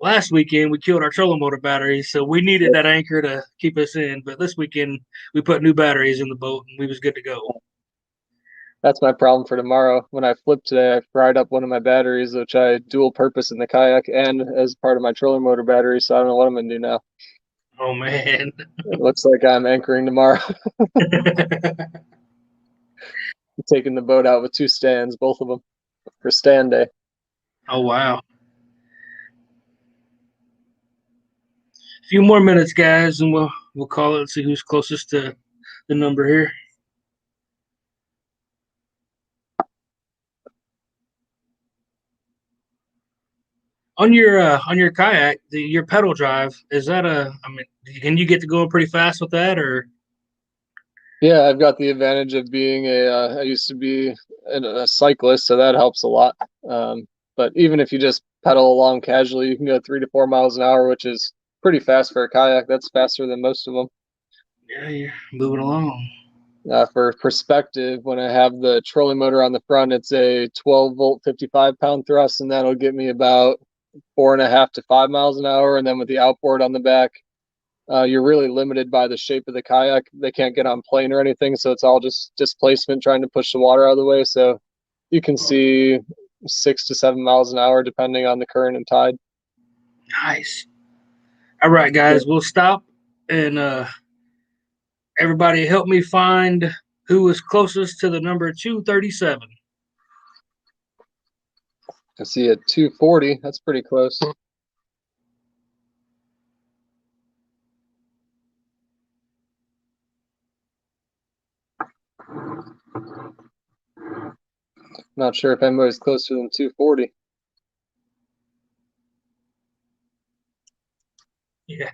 Last weekend we killed our trolling motor batteries, so we needed that anchor to keep us in. But this weekend we put new batteries in the boat and we was good to go. That's my problem for tomorrow. When I flipped today, I fried up one of my batteries, which I dual purpose in the kayak and as part of my trolling motor battery. So I don't know what I'm gonna do now. Oh man. It looks like I'm anchoring tomorrow. Taking the boat out with 2 stands, both of them, for stand day. Oh wow. A few more minutes, guys, and we'll call it and see who's closest to the number here. On your kayak, your pedal drive, is that can you get to going pretty fast with that, or? Yeah, I've got the advantage of being I used to be a cyclist, so that helps a lot. But even if you just pedal along casually, you can go 3 to 4 miles an hour, which is pretty fast for a kayak. That's faster than most of them. Yeah, you're moving along. For perspective, when I have the trolling motor on the front, it's a 12-volt, 55-pound thrust, and that'll get me about 4.5 to 5 miles an hour. And then with the outboard on the back, you're really limited by the shape of the kayak. They can't get on plane or anything, so it's all just displacement trying to push the water out of the way. So you can see 6 to 7 miles an hour depending on the current and tide. Nice. All right, guys, we'll stop and everybody help me find who is closest to the number 237. I see at 240. That's pretty close. Not sure if anybody's closer than 240. Yeah.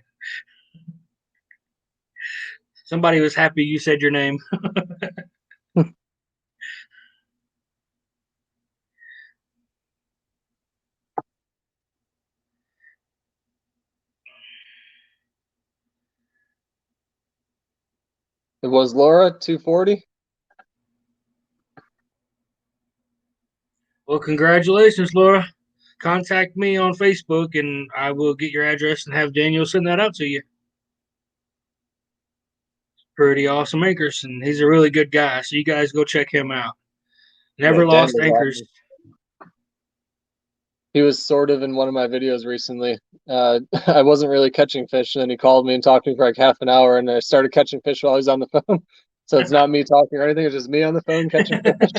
Somebody was happy you said your name. It was Laura, 240. Well, congratulations, Laura. Contact me on Facebook and I will get your address and have Daniel send that out to you. Pretty awesome anchors, and he's a really good guy. So you guys go check him out. Never Yeah, Dan lost anchors. awesome. He was sort of in one of my videos recently. I wasn't really catching fish, and then he called me and talked to me for like half an hour, and I started catching fish while he was on the phone. So it's not me talking or anything; it's just me on the phone catching fish.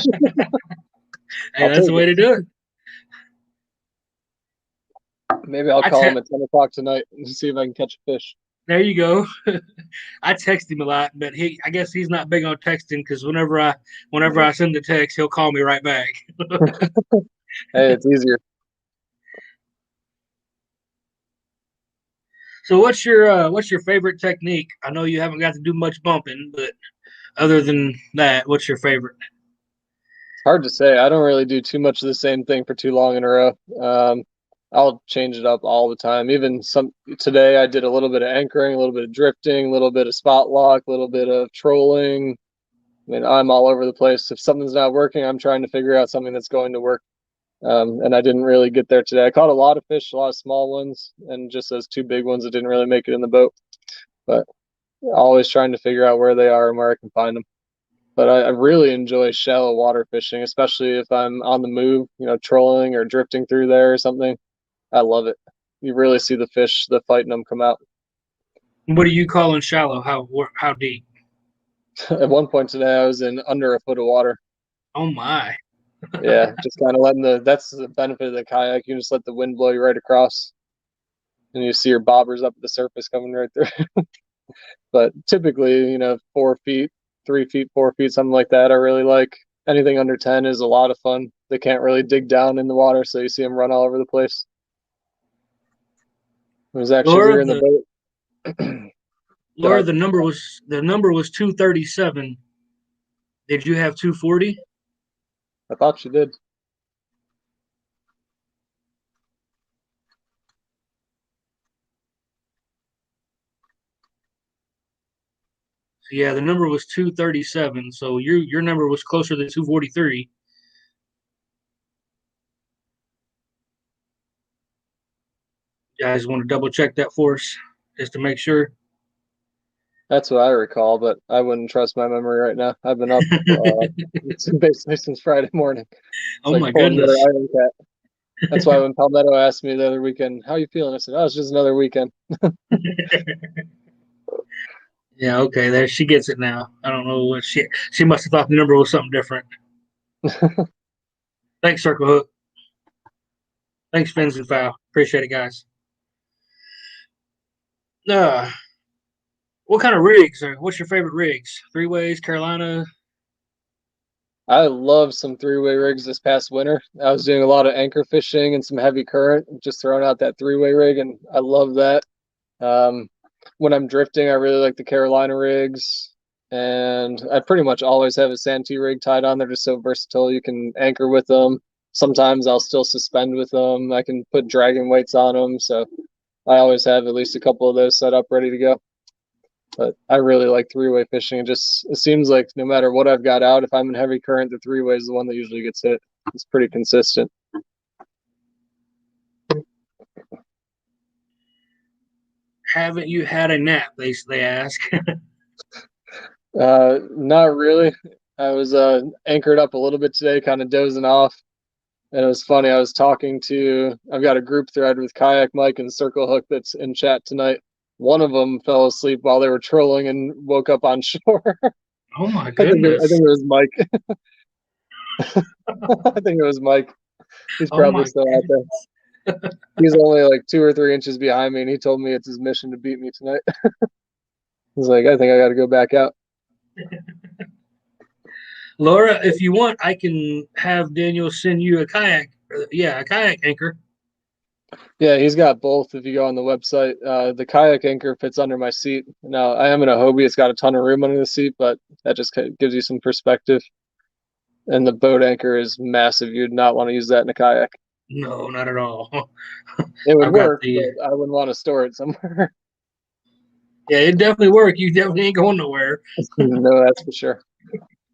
Hey, that's the way to do it. Maybe I'll call him at 10 o'clock tonight and see if I can catch a fish. There you go. I text him a lot, but I guess he's not big on texting because whenever I send the text, he'll call me right back. Hey, it's easier. So what's your favorite technique? I know you haven't got to do much bumping, but other than that, what's your favorite? It's hard to say. I don't really do too much of the same thing for too long in a row. I'll change it up all the time. Even today I did a little bit of anchoring, a little bit of drifting, a little bit of spot lock, a little bit of trolling. I mean, I'm all over the place. If something's not working, I'm trying to figure out something that's going to work. And I didn't really get there today. I caught a lot of fish, a lot of small ones, and just those 2 big ones that didn't really make it in the boat. But always trying to figure out where they are and where I can find them. But I really enjoy shallow water fishing, especially if I'm on the move, trolling or drifting through there or something. I love it. You really see the fish, the fighting them come out. What are you calling shallow? How deep? At one point today, I was in under a foot of water. Oh my. Yeah, just kind of that's the benefit of the kayak. You just let the wind blow you right across, and you see your bobbers up at the surface coming right through. But typically, 4 feet, 3 feet, 4 feet, something like that. I really like. Anything under 10 is a lot of fun. They can't really dig down in the water, so you see them run all over the place. It was actually we were in the boat. Did I? Laura, the number was 237. Did you have 240? I thought you did. Yeah, the number was 237. So your number was closer to 243. You guys want to double check that for us just to make sure? That's what I recall, but I wouldn't trust my memory right now. I've been up basically since Friday morning. It's Oh like my pulling another goodness. Iron Cat. That's why when Palmetto asked me the other weekend, "How you feeling?" I said, "Oh, it's just another weekend." Yeah, okay, there she gets it now. I don't know what she must have thought the number was something different. Thanks, Circle Hook. Thanks, Fins and Foul. Appreciate it, guys. Uh, what kind of rigs? Or what's your favorite rigs? Three ways, Carolina. I love some three-way rigs this past winter. I was doing a lot of anchor fishing and some heavy current, just throwing out that three-way rig, and I love that. Um, when I'm drifting, I really like the Carolina rigs, and I pretty much always have a Santee rig tied on. They're just so versatile. You can anchor with them. Sometimes I'll still suspend with them. I can put dragging weights on them, so I always have at least a couple of those set up ready to go. But I really like three-way fishing. It seems like no matter what I've got out, if I'm in heavy current, the three-way is the one that usually gets hit. It's pretty consistent. Haven't you had a nap? They ask. Not really. I was anchored up a little bit today, kind of dozing off. And it was funny. I've got a group thread with Kayak Mike and Circle Hook that's in chat tonight. One of them fell asleep while they were trolling and woke up on shore. Oh my I think goodness. it was Mike. I think it was Mike. He's Oh probably my still out there. goodness. He's only like 2 or 3 inches behind me, and he told me it's his mission to beat me tonight. He's like, I think I got to go back out. Laura, if you want, I can have Daniel send you a kayak. Yeah, a kayak anchor. Yeah, he's got both. If you go on the website, the kayak anchor fits under my seat. Now, I am in a Hobie. It's got a ton of room under the seat, but that just kind of gives you some perspective. And the boat anchor is massive. You'd not want to use that in a kayak. No, not at all. It would I've got work, the. but I wouldn't want to store it somewhere. Yeah, it definitely work. You definitely ain't going nowhere. No, that's for sure.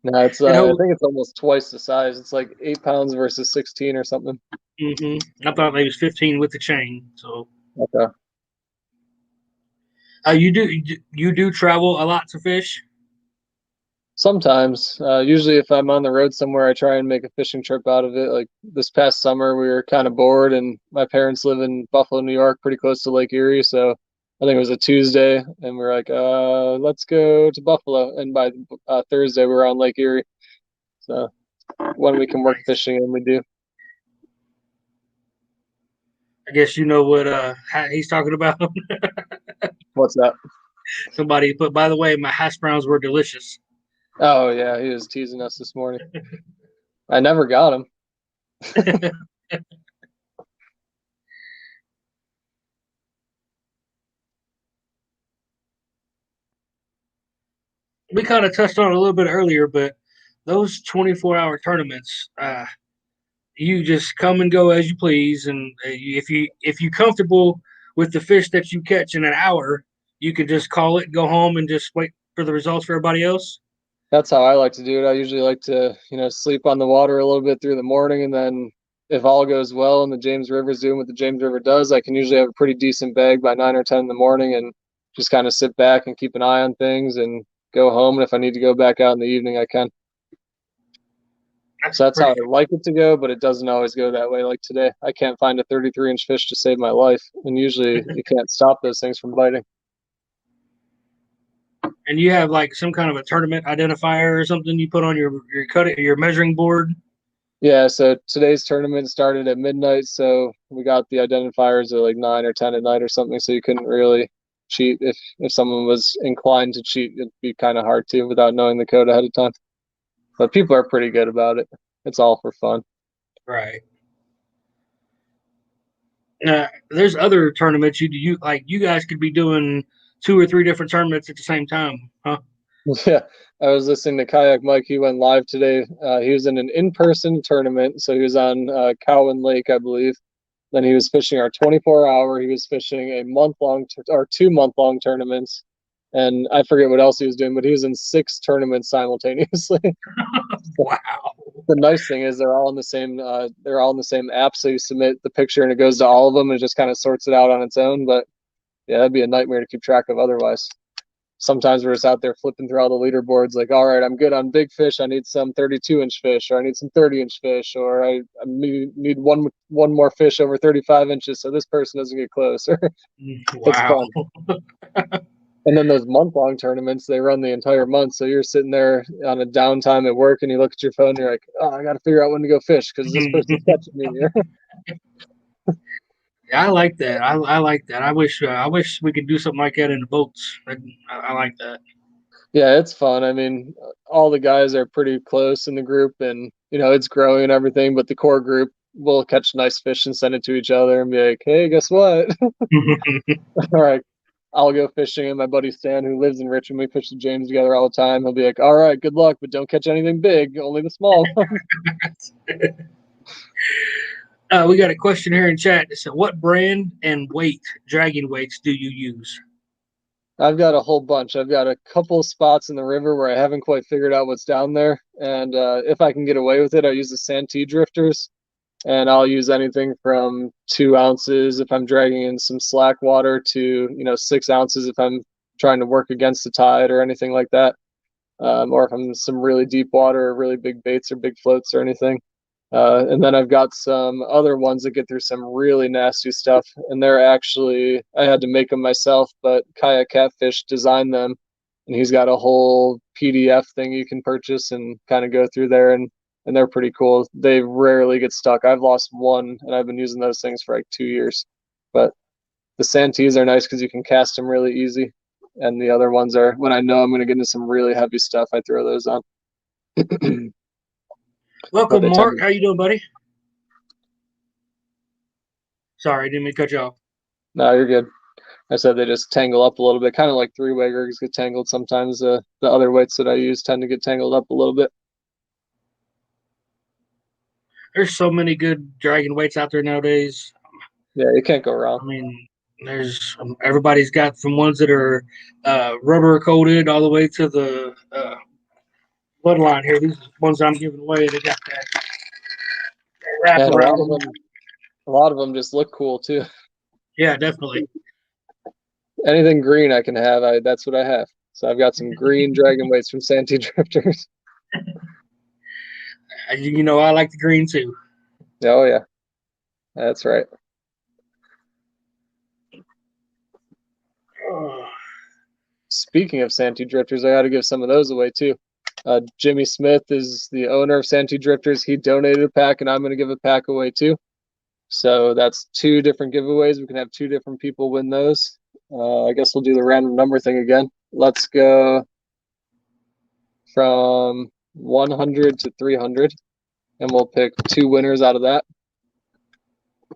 No, it's You I know, think it's almost twice the size. It's like 8 pounds versus 16 or something. I thought they was 15 with the chain. So, Okay. you do travel a lot to fish. Sometimes, usually if I'm on the road somewhere, I try and make a fishing trip out of it. Like this past summer, we were kind of bored, and my parents live in Buffalo, New York, pretty close to Lake Erie. So I think it was a Tuesday, and we are like, let's go to Buffalo. And by Thursday, we were on Lake Erie. So when we can work Nice. fishing, and we do. I guess you know what he's talking about. What's that? Somebody put. By the way, my hash browns were delicious. Oh yeah, he was teasing us this morning. I never got him. We kind of touched on it a little bit earlier, but those 24-hour tournaments, you just come and go as you please, and if you comfortable with the fish that you catch in an hour, you can just call it, go home, and just wait for the results for everybody else. That's how I like to do it. I usually like to, sleep on the water a little bit through the morning, and then if all goes well and the James River's doing what the James River does, I can usually have a pretty decent bag by 9 or 10 in the morning, and just kind of sit back and keep an eye on things and go home. And if I need to go back out in the evening, I can. That's So that's how pretty I like it to go, but it doesn't always go that way. Like today, I can't find a 33-inch fish to save my life, and usually you can't stop those things from biting. And you have like some kind of a tournament identifier or something you put on your measuring board. Yeah, so today's tournament started at midnight, so we got the identifiers at like 9 or 10 at night or something, so you couldn't really cheat. If someone was inclined to cheat, it'd be kind of hard to without knowing the code ahead of time. But people are pretty good about it. It's all for fun. Right. There's other tournaments you like. You guys could be doing 2 or 3 different tournaments at the same time, huh? Yeah, I was listening to Kayak Mike. He went live today. He was in an in-person tournament, so he was on Cowan Lake, I believe. Then he was fishing our 24-hour. He was fishing a month-long or 2-month-long tournaments, and I forget what else he was doing, but he was in 6 tournaments simultaneously. Wow. The nice thing is they're all in the same. They're all in the same app, so you submit the picture and it goes to all of them, and it just kind of sorts it out on its own. But yeah, that'd be a nightmare to keep track of otherwise. Sometimes we're just out there flipping through all the leaderboards, like, all right, I'm good on big fish. I need some 32-inch fish, or I need some 30-inch fish, or I need one more fish over 35 inches, so this person doesn't get close. It's Wow. fun. And then those month-long tournaments, they run the entire month. So you're sitting there on a downtime at work, and you look at your phone, and you're like, oh, I got to figure out when to go fish because this person's catching me here. Yeah, I like that. I like that. I wish we could do something like that in the boats. I like that. Yeah, it's fun. I mean, all the guys are pretty close in the group, and it's growing and everything. But the core group will catch nice fish and send it to each other and be like, "Hey, guess what? All right, I'll go fishing." And my buddy Stan, who lives in Richmond, we fish the James together all the time. He'll be like, "All right, good luck, but don't catch anything big, only the small ones." We got a question here in chat that said, "What brand and dragging weights do you use?" I've got a whole bunch. I've got a couple spots in the river where I haven't quite figured out what's down there, and if I can get away with it, I use the Santee drifters. And I'll use anything from 2 ounces if I'm dragging in some slack water to 6 ounces if I'm trying to work against the tide or anything like that, or if I'm in some really deep water or really big baits or big floats or anything. And then I've got some other ones that get through some really nasty stuff, and they're actually, I had to make them myself, but Kayak Catfish designed them, and he's got a whole PDF thing you can purchase and kind of go through there, and they're pretty cool. They rarely get stuck. I've lost one, and I've been using those things for like 2 years. But the Santees are nice because you can cast them really easy, and the other ones are, when I know I'm going to get into some really heavy stuff, I throw those on. Welcome, Mark. How you doing, buddy? Sorry, I didn't mean to cut you off. No, you're good. I said they just tangle up a little bit, kind of like 3-way rigs get tangled sometimes. The other weights that I use tend to get tangled up a little bit. There's so many good dragging weights out there nowadays. Yeah, you can't go wrong. I mean, there's everybody's got from ones that are rubber coated all the way to the bloodline here. These ones I'm giving away, they got that wrap And around. a lot of them just look cool too. Yeah, definitely. Anything green I can have, that's what I have. So I've got some green dragon weights from Santee Drifters. I like the green too. Oh yeah, that's right. Speaking of Santee Drifters, I got to give some of those away too. Jimmy Smith is the owner of Santee Drifters. He donated a pack, and I'm going to give a pack away too. So that's 2 different giveaways. We can have 2 different people win those. I guess we'll do the random number thing again. Let's go from 100 to 300, and we'll pick 2 winners out of that.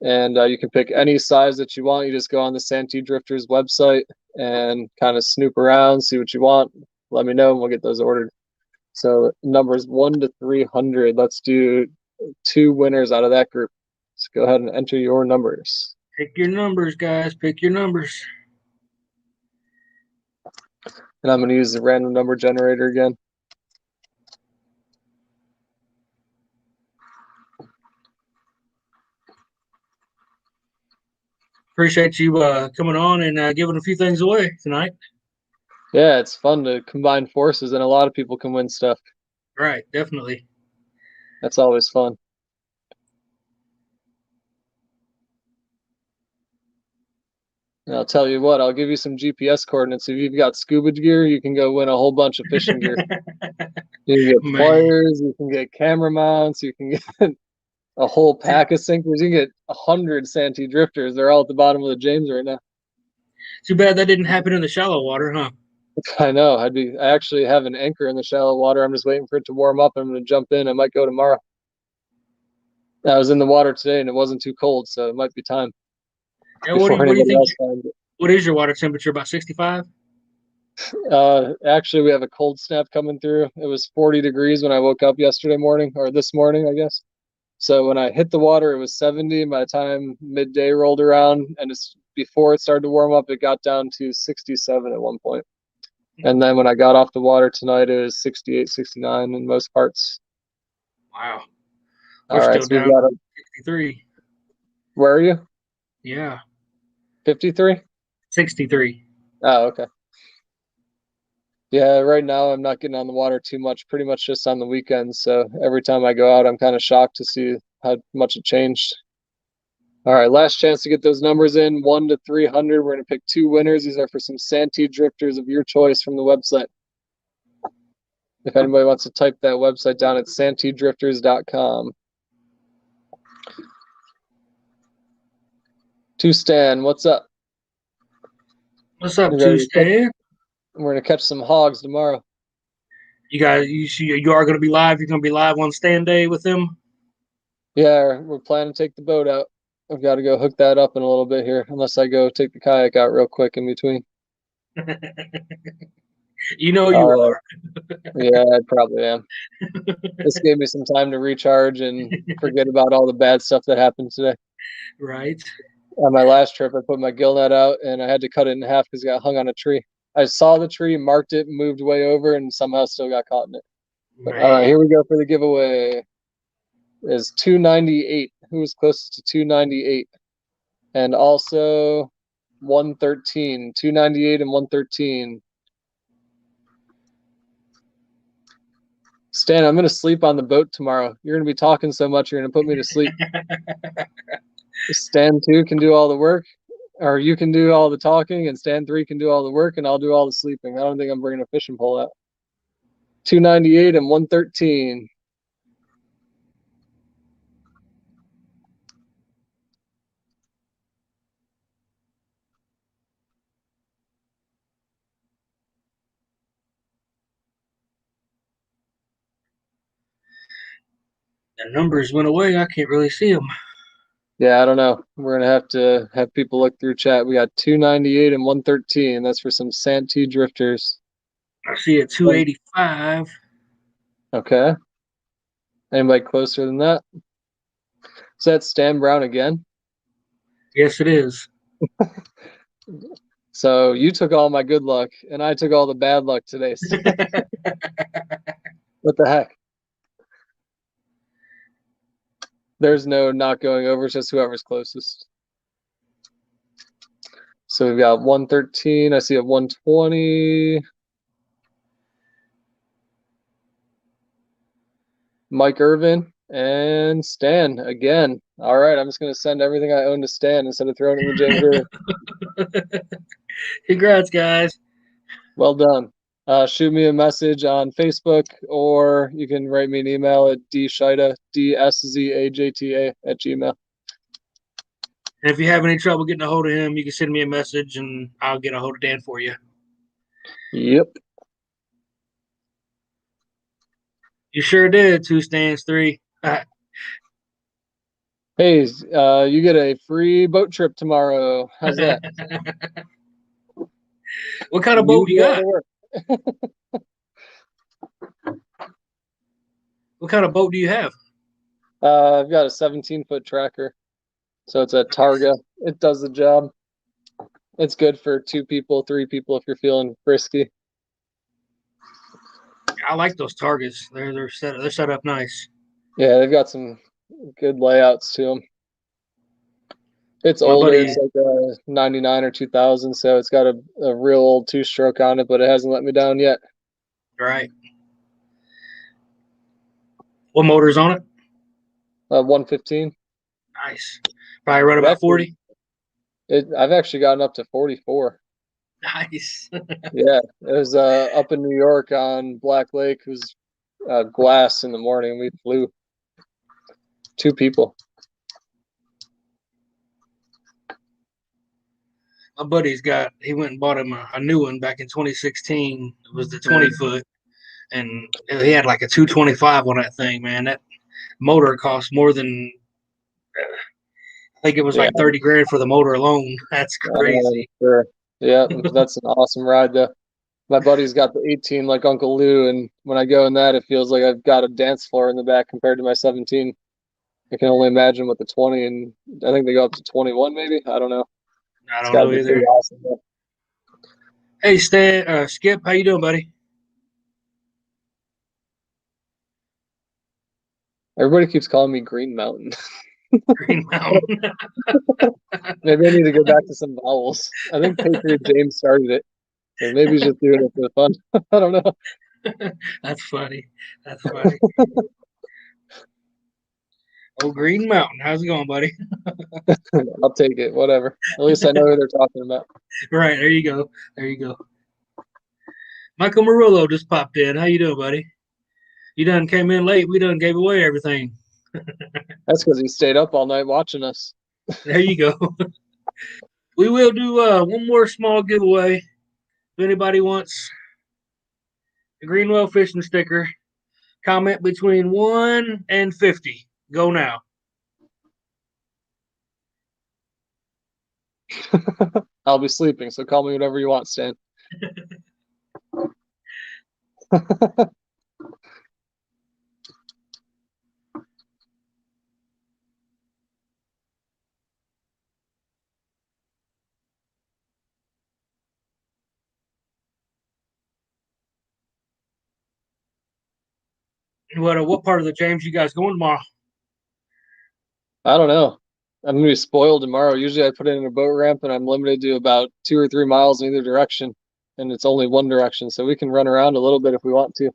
And you can pick any size that you want. You just go on the Santee Drifters website and kind of snoop around, see what you want. Let me know, and we'll get those ordered. So numbers 1 to 300. Let's do 2 winners out of that group. So go ahead and enter your numbers. Pick your numbers, guys. Pick your numbers. And I'm going to use the random number generator again. Appreciate you coming on and giving a few things away tonight. Yeah, it's fun to combine forces, and a lot of people can win stuff. Right, definitely. That's always fun. And I'll tell you what, I'll give you some GPS coordinates. If you've got scuba gear, you can go win a whole bunch of fishing gear. You can get pliers, you can get camera mounts, you can get a whole pack of sinkers. You can get 100 Santee Drifters. They're all at the bottom of the James right now. Too bad that didn't happen in the shallow water, huh? I know. I actually have an anchor in the shallow water. I'm just waiting for it to warm up. I'm going to jump in. I might go tomorrow. I was in the water today, and it wasn't too cold, so it might be time. Yeah, what do you think? What is your water temperature? About 65? Actually, we have a cold snap coming through. It was 40 degrees when I woke up yesterday morning, or this morning, I guess. So when I hit the water, it was 70. By the time midday rolled around, and before it started to warm up, it got down to 67 at one point. And then when I got off the water tonight, it was 68, 69 in most parts. Wow. All We're right, still so we've down got to 63. Where are you? Yeah. 53? 63. Oh, okay. Yeah, right now I'm not getting on the water too much, pretty much just on the weekends. So every time I go out, I'm kind of shocked to see how much it changed. All right, last chance to get those numbers in, 1 to 300. We're going to pick 2 winners. These are for some Santee drifters of your choice from the website. If anybody wants to type that website down, it's santeedrifters.com. To Stan, what's up? What's up, Tuesday? We're going to catch some hogs tomorrow. You guys, you are going to be live. You're going to be live on stand day with them. Yeah, we're planning to take the boat out. I've got to go hook that up in a little bit here, unless I go take the kayak out real quick in between. You are. Yeah, I probably am. This gave me some time to recharge and forget about all the bad stuff that happened today. Right. On my last trip, I put my gill net out and I had to cut it in half because it got hung on a tree. I saw the tree, marked it, moved way over, and somehow still got caught in it. But, all right, here we go for the giveaway. Is 298. Who was closest to 298? And also 113. 298 and 113. Stan, I'm going to sleep on the boat tomorrow. You're going to be talking so much, you're going to put me to sleep. Stan 2 can do all the work, or you can do all the talking, and Stan 3 can do all the work, and I'll do all the sleeping. I don't think I'm bringing a fishing pole out. 298 and 113. The numbers went away. I can't really see them. Yeah, I don't know. We're going to have people look through chat. We got 298 and 113. That's for some Santee drifters. I see it 285. Okay. Anybody closer than that? Is that Stan Brown again? Yes, it is. So you took all my good luck, and I took all the bad luck today. What the heck? There's no not going over, it's just whoever's closest. So we've got 113. I see a 120. Mike Irvin and Stan again. All right, I'm just going to send everything I own to Stan instead of throwing it in the James River. Congrats, guys. Well done. Shoot me a message on Facebook, or you can write me an email at DSzajta, DSZAJTA @gmail. And if you have any trouble getting a hold of him, you can send me a message and I'll get a hold of Dan for you. Yep. You sure did. 2 stands, 3. Hey, you get a free boat trip tomorrow. How's that? What kind of boat you got? What kind of boat do you have? I've got a 17-foot tracker. So it's a Targa. It does the job. It's good for 2 people, 3 people if you're feeling frisky. I like those targets. They're set up nice. Yeah, they've got some good layouts to them. It's older. It's like a 99 or 2000, so it's got a real old 2-stroke on it, but it hasn't let me down yet. Right. What motor's on it? 115. Nice. Probably run about 40. I've actually gotten up to 44. Nice. Yeah, it was up in New York on Black Lake. It was glass in the morning. We flew 2 people. My buddy's he went and bought him a new one back in 2016. It was the 20-foot, and he had like a 225 on that thing, man. That motor cost more than, I think it was like 30 grand for the motor alone. That's crazy. Sure. Yeah, that's an awesome ride, though. My buddy's got the 18 like Uncle Lou, and when I go in that, it feels like I've got a dance floor in the back compared to my 17. I can only imagine what the 20, and I think they go up to 21 maybe. I don't know. I It's don't got to know be pretty either. awesome. Hey, Stan, Skip, how you doing, buddy? Everybody keeps calling me Green Mountain. Green Mountain. Maybe I need to go back to some vowels. I think Patriot James started it. Or maybe he's just doing it for the fun. I don't know. That's funny. That's funny. Oh, Green Mountain. How's it going, buddy? I'll take it. Whatever. At least I know who they're talking about. Right, there you go. There you go. Michael Murillo just popped in. How you doing, buddy? You done came in late. We done gave away everything. That's because he stayed up all night watching us. There you go. We will do one more small giveaway. If anybody wants a Greenwell fishing sticker, comment between 1 and 50. Go now. I'll be sleeping, so call me whatever you want, Stan. What part of the James you guys going tomorrow? I don't know. I'm gonna be spoiled tomorrow. Usually I put it in a boat ramp and I'm limited to about 2 or 3 miles in either direction. And it's only one direction, so we can run around a little bit if we want to.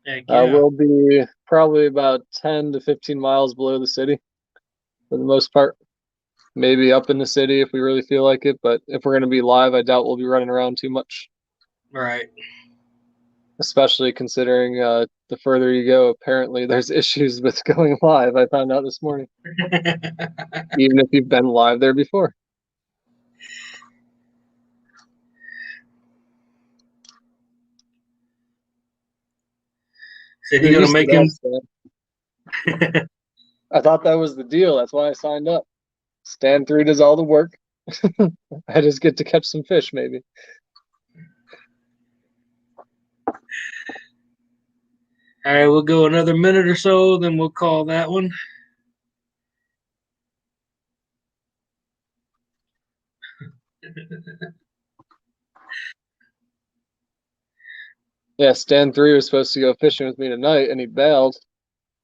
Heck yeah. We'll be probably about 10 to 15 miles below the city for the most part. Maybe up in the city if we really feel like it, but if we're going to be live, I doubt we'll be running around too much. Right. Especially considering the further you go, apparently there's issues with going live. I found out this morning. Even if you've been live there before. Said you're gonna make him. I thought that was the deal. That's why I signed up. Stand 3 does all the work. I just get to catch some fish, maybe. All right, we'll go another minute or so, then we'll call that one. Yeah, Stan 3 was supposed to go fishing with me tonight, and he bailed.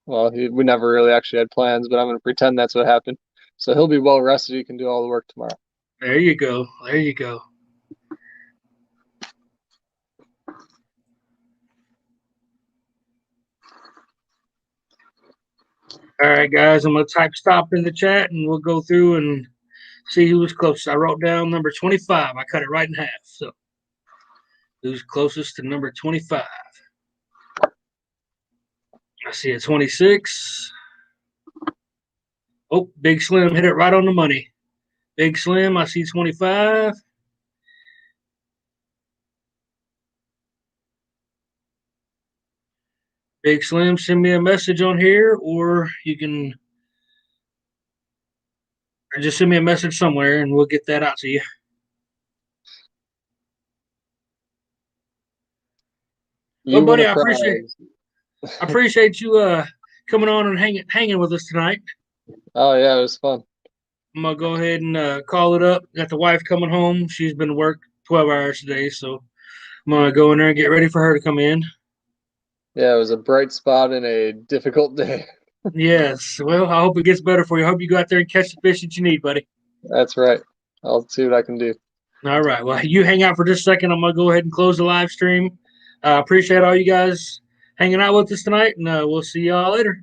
Well, we never really actually had plans, but I'm going to pretend that's what happened. So he'll be well rested. He can do all the work tomorrow. There you go. There you go. All right, guys, I'm going to type stop in the chat, and we'll go through and see who was closest. I wrote down number 25. I cut it right in half. So who's closest to number 25? I see a 26. Oh, Big Slim hit it right on the money. Big Slim, I see 25. Big Slim, send me a message on here, or you can just send me a message somewhere, and we'll get that out to you. Well, buddy, I appreciate you coming on and hanging with us tonight. Oh yeah, it was fun. I'm gonna go ahead and call it up. Got the wife coming home. She's been to work 12 hours today, so I'm gonna go in there and get ready for her to come in. Yeah, it was a bright spot in a difficult day. Yes. Well, I hope it gets better for you. I hope you go out there and catch the fish that you need, buddy. That's right. I'll see what I can do. All right. Well, you hang out for just a second. I'm gonna go ahead and close the live stream. Appreciate all you guys hanging out with us tonight, and we'll see y'all later.